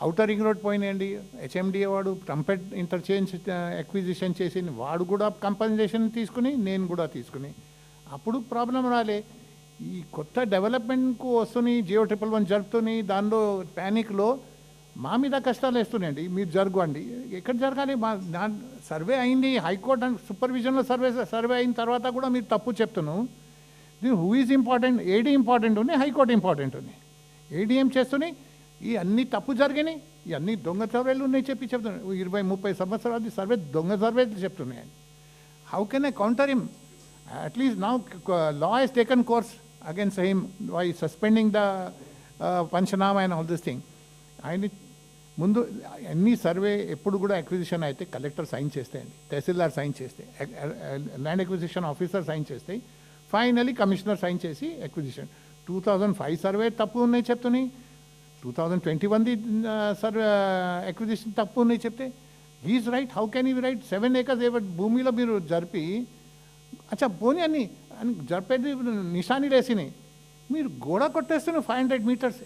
అవుటర్ రింగ్ రోడ్ పోయినాయండి. హెచ్ఎండిఏ వాడు ట్రంపెట్ ఇంటర్చేంజ్ ఎక్విజిషన్ చేసి వాడు కూడా కంపన్సేషన్ తీసుకుని నేను కూడా తీసుకుని అప్పుడు ప్రాబ్లం రాలే. ఈ కొత్త డెవలప్మెంట్కు వస్తున్నాయి, Geo-111 జరుపుతున్నాయి. దానిలో ప్యానిక్లో మా మీద కష్టాలు వేస్తున్నాయండి. మీరు జరగండి, ఎక్కడ జరగాలి? మా సర్వే అయింది, హైకోర్టు అండ్ సూపర్విజన్లో సర్వే అయిన తర్వాత కూడా మీరు తప్పు చెప్తున్నావు. Who is important? AD important ఉన్నాయి, హైకోర్టు ఇంపార్టెంట్ ఉన్నాయి. ఏడీ ఏం చేస్తున్నాయి? ఈ అన్ని తప్పు జరిగినాయి, ఈ అన్ని దొంగ సర్వేలు ఉన్నాయి చెప్తున్నాయి. 20-30 సంవత్సరాలు సర్వే దొంగ సర్వేలు చెప్తున్నాయి. How can I counter him? At least now law has taken course against him by suspending the panchanama and all this thing. ఆయన ముందు అన్ని సర్వే ఎప్పుడు కూడా అక్విజిషన్ అయితే కలెక్టర్ సైన్ చేస్తాయండి, తహసీల్దార్ సైన్ చేస్తే, ల్యాండ్ అక్విజిషన్ ఆఫీసర్ సైన్ చేస్తే, ఫైనలీ కమిషనర్ సైన్ చేసి అక్విజిషన్. 2005 సర్వే తప్పు ఉన్నాయి చెప్తున్నాయి, 2021 సర్వే అక్విజిషన్ తప్పు ఉన్నాయి చెప్తే he is right. How can you right? 7 acres భూమిలో మీరు జరిపి అచ్చా పోనీ అని జరిపేది నిషానీలు వేసినాయి, మీరు గోడ కొట్టేస్తున్నాయి 500 meters.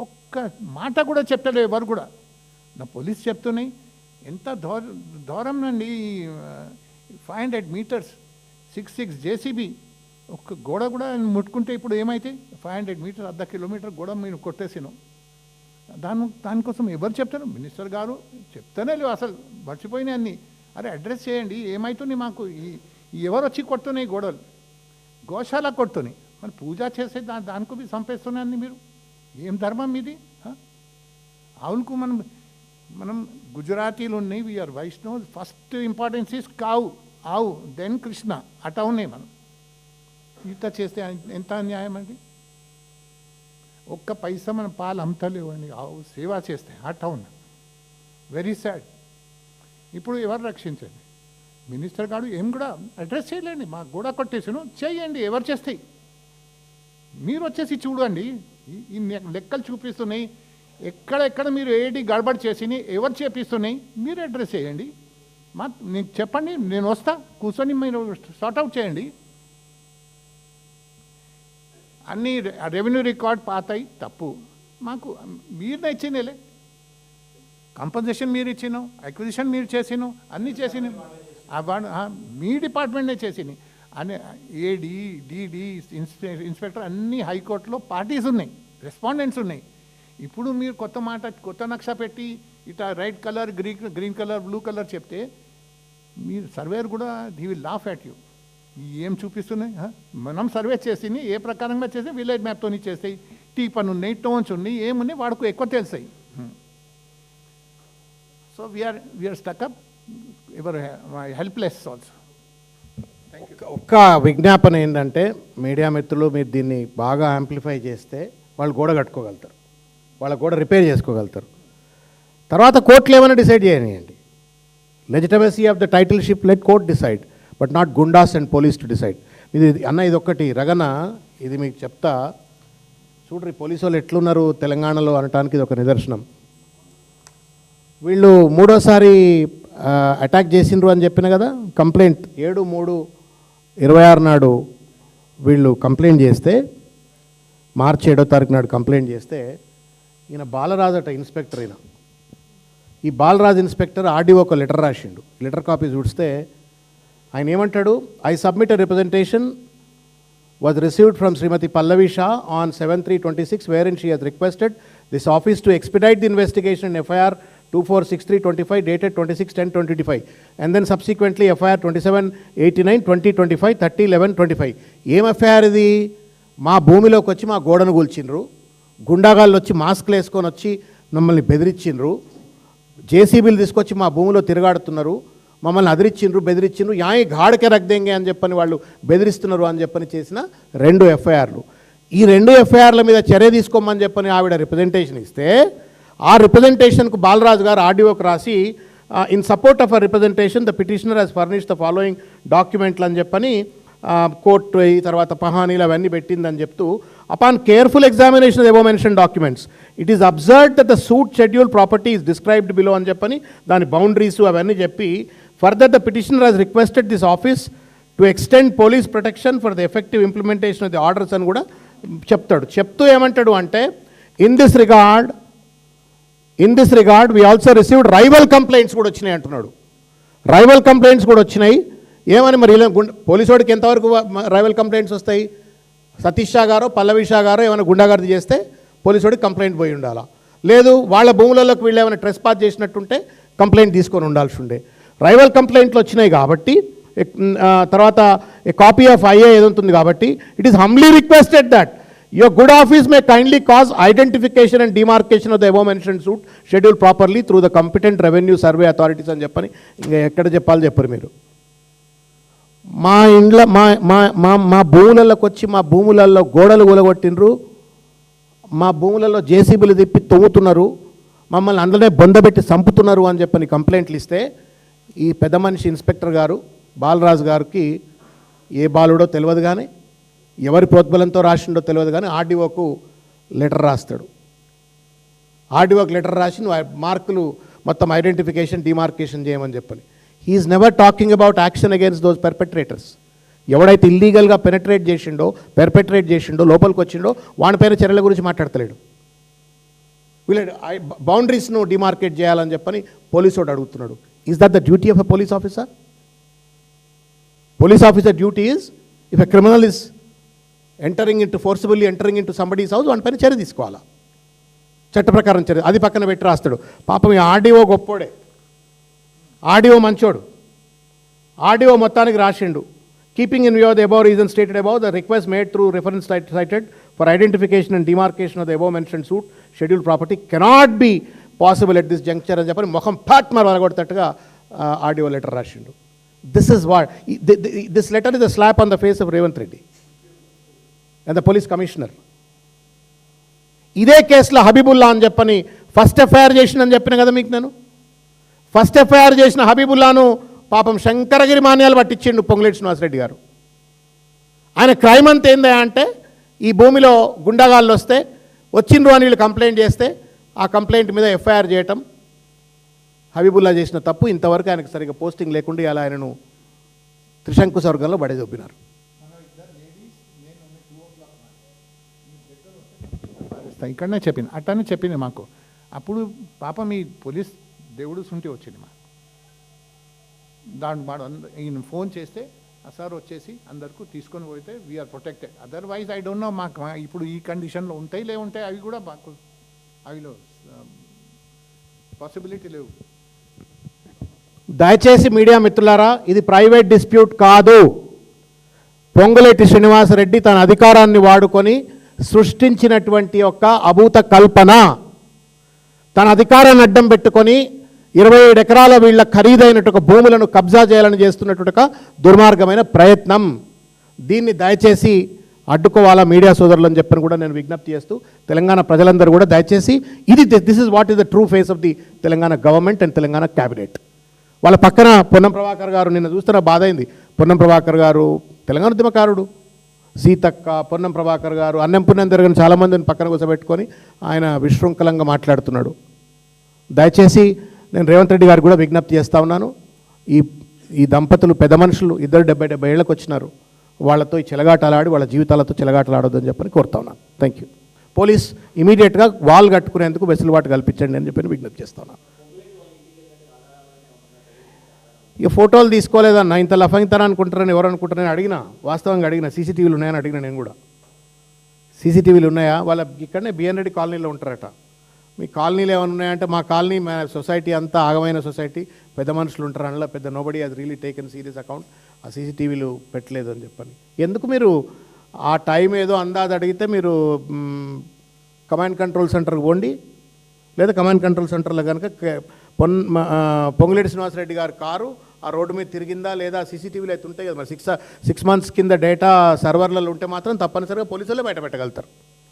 ఒక్క మాట కూడా చెప్తలేదు ఎవరు కూడా. నా పోలీస్ చెప్తున్నాయి ఎంత దూరం నుండి 500 meters 6 JCB ఒక్క గోడ కూడా ముట్టుకుంటే ఇప్పుడు ఏమైతే 500 meters ½ kilometer గోడ మీరు కొట్టేసినాం. దానికోసం ఎవరు చెప్తారు? మినిస్టర్ గారు చెప్తానే లేవు, అసలు మర్చిపోయినాయి అన్నీ. అరే అడ్రస్ చేయండి, ఏమవుతుంది మాకు? ఎవరు వచ్చి కొడుతున్నాయి గోడలు? గోశాల కొడుతున్నాయి, మరి పూజ చేసే దానికి బి చంపేస్తున్నాయి మీరు. ఏం ధర్మం ఇది? ఆవులకు మనం గుజరాతీలు ఉన్నాయి, we are Vaishnav. First importance is cow, ఆవు, దెన్ కృష్ణ. అట ఉన్నాయి మనం. ఇట్లా చేస్తే ఎంత అన్యాయం అండి. ఒక్క పైసా మనం పాలు అమ్ముతలేవండి, ఆవు సేవ చేస్తే. అట ఉన్నా వెరీ సాడ్. ఇప్పుడు ఎవరు రక్షించండి? మినిస్టర్ గారు ఏం కూడా అడ్రస్ చేయలేండి. మాకు కూడా కొట్టేసాను చేయండి, ఎవరు చేస్తాయి? మీరు వచ్చేసి చూడండి, ఈ లెక్కలు చూపిస్తున్నాయి. ఎక్కడెక్కడ మీరు ఏడి గడబడి చేసి ఎవరు చేపిస్తున్నాయి మీరు అడ్రస్ చేయండి. నీకు చెప్పండి, నేను వస్తా, కూర్చొని మీరు సార్ట్అవుట్ చేయండి. అన్నీ రెవెన్యూ రికార్డ్ పాతాయి తప్పు. మాకు మీరు ఇచ్చినలే, కంపన్సేషన్ మీరు ఇచ్చినాం, అక్విజిషన్ మీరు చేసినాం, అన్నీ చేసినాం. మీ డిపార్ట్మెంటే చేసినాయి అని. ఏడీ, డీడీ, ఇన్స్పెక్టర్ అన్నీ హైకోర్టులో పార్టీస్ ఉన్నాయి, రెస్పాండెంట్స్ ఉన్నాయి. ఇప్పుడు మీరు కొత్త నక్ష పెట్టి ఇట్లా red colour, green colour, blue colour చెప్తే మీరు సర్వేర్ కూడా he will laugh at you. ఏం చూపిస్తున్నాయి? మనం సర్వే చేసి ఏ ప్రకారంగా చేస్తే విలేజ్ మ్యాప్తో చేస్తాయి, టీపన్ ఉన్నాయి, టోన్స్ ఉన్నాయి, ఏమున్నాయి వాడుకు ఎక్కువ తెలుస్తాయి. సో వీఆర్ స్టక్అప్, ఎవరు హెల్ప్లెస్ ఆల్సో. ఒక్క విజ్ఞాపన ఏంటంటే, మీడియా మిత్రులు మీరు దీన్ని బాగా యాంప్లిఫై చేస్తే వాళ్ళు గోడ కట్టుకోగలుగుతారు, వాళ్ళ గోడ రిపేర్ చేసుకోగలుగుతారు. తర్వాత కోర్టులు ఏమైనా డిసైడ్ చేయనియండి. Legitimacy of the titleship let court decide, but not goondas and police to decide. ఇది అన్న, ఇది ఒక్కటి రగన, ఇది మీకు చెప్తా చూడ్రి. పోలీసు వాళ్ళు ఎట్లున్నారు తెలంగాణలో అనటానికి ఇది ఒక నిదర్శనం. వీళ్ళు మూడోసారి అటాక్ చేసిండ్రు అని చెప్పిన కదా, కంప్లైంట్ 7/3/26 నాడు వీళ్ళు కంప్లైంట్ చేస్తే, మార్చి 7వ తారీఖు నాడు కంప్లైంట్ చేస్తే, ఈయన బాలరాజు అట ఇన్స్పెక్టర్. ఈ బాలరాజు ఇన్స్పెక్టర్ ఆర్డీఓ ఒక లెటర్ రాసిండు. లెటర్ కాపీ చూస్తే ఆయన ఏమంటాడు, I submit a representation was received from Srimati Pallavi Shah on 7/3/26 wherein she has requested this office to expedite the investigation in FIR 2463/25 dated 26/10/2025 and then subsequently FIR 2789/2025 30/11/25. ఏం FIR ఇది? మా భూమిలోకి వచ్చి మా గోడను కూల్చిండ్రు, గుండాగాళ్ళు వచ్చి మాస్క్లు వేసుకొని వచ్చి మమ్మల్ని బెదిరించిండ్రు, జేసీబీలు తీసుకొచ్చి మా భూమిలో తిరగాడుతున్నారు, మమ్మల్ని అదిరిచ్చిండ్రు, బెదిరించిండ్రు, యాయి ఘాడకే రగ్దేంగే అని చెప్పని వాళ్ళు బెదిరిస్తున్నారు అని చెప్పని చేసిన 2 ఎఫ్ఐఆర్లు. ఈ 2 ఎఫ్ఐఆర్ల మీద చర్య తీసుకోమని చెప్పని ఆవిడ రిప్రజెంటేషన్ ఇస్తే, ఆ రిప్రజెంటేషన్కు బాలరాజు గారు ఆర్డీఓకి రాసి in support of a representation the petitioner has furnish the following డాక్యుమెంట్లు అని చెప్పని కోర్టు తర్వాత పహానీలు అవన్నీ పెట్టిందని చెప్తూ, upon careful examination of above mention documents it is observed that the suit schedule property is described below అని చెప్పని దాని బౌండరీస్ అవన్నీ చెప్పి, further the petitioner has requested this office to extend police protection for the effective implementation of the orders అని కూడా చెప్తాడు. చెప్తూ ఏమంటాడు అంటే, in this regard we also received rival complaints కూడా వచ్చినాయి అంటున్నాడు. రైవల్ కంప్లైంట్స్ కూడా వచ్చినాయి. ఏమని మరి పోలీసు వాడికి ఎంతవరకు రైవల్ కంప్లైంట్స్ వస్తాయి? సతీష్ షా గారో పల్లవి షా గారో ఏమైనా గుండాగర్ది చేస్తే పోలీసు వాడికి కంప్లైంట్ పోయి ఉండాలా, లేదు వాళ్ళ భూములలోకి వీళ్ళు ఏమైనా ట్రెస్పాస్ చేసినట్టుంటే కంప్లైంట్ తీసుకొని ఉండాల్సి ఉండే. రైవల్ కంప్లైంట్లు వచ్చినాయి కాబట్టి తర్వాత కాపీ ఆఫ్ ఐఏ ఏది ఉంటుంది కాబట్టి it is humbly requested that your good office May kindly cause identification and demarcation of the above mention suit schedule properly through the competent revenue survey authorities అని చెప్పని ఇంకా ఎక్కడ చెప్పాలి చెప్పరు మీరు. మా ఇండ్ల మా భూములలోకి వచ్చి మా భూములలో గోడలు కూలగొట్టినరు, మా భూములలో జేసీబీలు తిప్పి తవ్వుతున్నారు, మమ్మల్ని అందులోనే బొందబెట్టి చంపుతున్నారు అని చెప్పని కంప్లైంట్లు ఇస్తే, ఈ పెద్ద మనిషి ఇన్స్పెక్టర్ గారు బాలరాజు గారికి ఏ బాలుడో తెలియదు కానీ, ఎవరి ప్రోద్బలంతో రాసిండో తెలియదు కానీ ఆర్డీఓకు లెటర్ రాస్తాడు. ఆర్డీఓకి లెటర్ రాసి మార్కులు మొత్తం ఐడెంటిఫికేషన్ డిమార్కేషన్ చేయమని చెప్పని. He is never talking about action against those perpetrators. ఎవడైతే ఇల్లీగల్గా పెర్పెట్రేట్ చేసిండో లోపలికి వచ్చిండో వాడిపైన చర్యల గురించి మాట్లాడతలేడు. వీళ్ళ బౌండరీస్ను డిమార్కేట్ చేయాలని చెప్పని పోలీసు వాడు అడుగుతున్నాడు. Is that the duty of a police officer? Police officer duty is if a criminal is forcibly entering into somebody's house వాడిపైన చర్య తీసుకోవాలా, చట్ట ప్రకారం చర్య. అది పక్కన పెట్టి రాస్తాడు. పాపం ఈ ఆర్డీఓ గొప్పోడే, ఆర్డీఓ మంచోడు. ఆర్డీఓ మొత్తానికి రాసిండు, keeping in view the above reason stated above the request made through reference sighted for identification and demarcation of the above mention suit schedule property cannot be possible at this juncture అని చెప్పని మొహం fat వలగొడతట్టుగా RDO letter రాసిండు. This letter is a slab on the face of Revanth Reddy and the police commissioner. ఇదే కేసులో హబీబుల్లా అని చెప్పని first FIR చేసిందని చెప్పిన కదా మీకు నేను. ఫస్ట్ ఎఫ్ఐఆర్ చేసిన హబీబుల్లాను పాపం శంకరగిరి మాన్యాలు పట్టించిండు పొంగులేటి శ్రీనివాసరెడ్డి గారు. ఆయన క్రైమ్ అంతా ఏందా అంటే, ఈ భూమిలో గుండాగాళ్ళు వస్తే వచ్చిండ్రు అని వీళ్ళు కంప్లైంట్ చేస్తే ఆ కంప్లైంట్ మీద ఎఫ్ఐఆర్ చేయటం హబీబుల్లా చేసిన తప్పు. ఇంతవరకు ఆయనకు సరిగ్గా పోస్టింగ్ లేకుండా ఇలా ఆయనను త్రిశంకు స్వర్గంలో బడేదొబ్బినారు. ఇక్కడనే చెప్పింది, అట్టానే చెప్పింది మాకు. అప్పుడు పాపం ఈ పోలీస్ దేవుడు సుంటి వచ్చింది మా దాని వాడు ఈయన ఫోన్ చేస్తే ఆ సార్ వచ్చేసి అందరికీ తీసుకొని పోతే we are protected. Otherwise I don't know మాకు ఇప్పుడు ఈ కండిషన్లో ఉంటాయి లేవుంటాయి అవి కూడా మాకు అవిలో పాసిబిలిటీ లేవు. దయచేసి మీడియా మిత్రులారా, ఇది ప్రైవేట్ డిస్ప్యూట్ కాదు. పొంగులేటి శ్రీనివాసరెడ్డి తన అధికారాన్ని వాడుకొని సృష్టించినటువంటి ఒక అభూత కల్పన. తన అధికారాన్ని అడ్డం పెట్టుకొని 27 ఎకరాల వీళ్ళ ఖరీదైనటువంటి భూములను కబ్జా చేయాలని చేస్తున్నటువంటి దుర్మార్గమైన ప్రయత్నం. దీన్ని దయచేసి అడ్డుకోవాలా మీడియా సోదరులని చెప్పని కూడా నేను విజ్ఞప్తి చేస్తూ, తెలంగాణ ప్రజలందరూ కూడా దయచేసి this is what is the true face of the Telangana government and Telangana cabinet. వాళ్ళ పక్కన పొన్నం ప్రభాకర్ గారు, నిన్న చూస్తున్న బాధ అయింది. పొన్నం ప్రభాకర్ గారు తెలంగాణ ఉద్యమకారుడు, సీతక్క, పొన్నం ప్రభాకర్ గారు, అన్నం పుణ్యం తిరగని చాలామందిని పక్కన కూర్చోబెట్టుకొని ఆయన విశృంఖలంగా మాట్లాడుతున్నాడు. దయచేసి నేను రేవంత్ రెడ్డి గారికి కూడా విజ్ఞప్తి చేస్తూ ఉన్నాను. ఈ దంపతులు పెద్ద మనుషులు, ఇద్దరు 70 ఏళ్ళకి వచ్చినారు. వాళ్ళతో ఈ చెలగాటలాడి వాళ్ళ జీవితాలతో చెలగాటలాడొద్దని చెప్పని కోరుతా ఉన్నాను. Thank you. పోలీస్ ఇమీడియట్గా వాల్ కట్టుకునేందుకు వెసులుబాటు కల్పించండి అని చెప్పి విజ్ఞప్తి చేస్తా ఉన్నాను. ఇక ఫోటోలు తీసుకోలేదన్న, ఇంత లఫంగితనం అనుకుంటారని ఎవరు అనుకుంటారని అడిగినా, వాస్తవంగా అడిగిన, సీసీటీవీలు ఉన్నాయని అడిగిన నేను కూడా. సీసీటీవీలు ఉన్నాయా? వాళ్ళ ఇక్కడనే బిఎన్ రెడ్డి కాలనీలో ఉంటారట. మీ కాలనీలు ఏమైనా ఉన్నాయంటే మా కాలనీ, మా సొసైటీ అంతా ఆగమైన సొసైటీ, పెద్ద మనుషులు ఉంటారు అందులో, పెద్ద nobody has really taken serious account, ఆ సీసీటీవీలు పెట్టలేదు అని చెప్పని. ఎందుకు మీరు ఆ టైం ఏదో అందాది అడిగితే మీరు కమాండ్ కంట్రోల్ సెంటర్కి పోండి, లేదా కమాండ్ కంట్రోల్ సెంటర్లో కనుక పొంగులేటి శ్రీనివాసరెడ్డి గారి కారు ఆ రోడ్డు మీద తిరిగిందా లేదా సీసీటీవీలు అయితే ఉంటాయి కదా మరి, 6 months కింద డేటా సర్వర్లలో ఉంటే మాత్రం తప్పనిసరిగా పోలీసులే బయట పెట్టగలుగుతారు.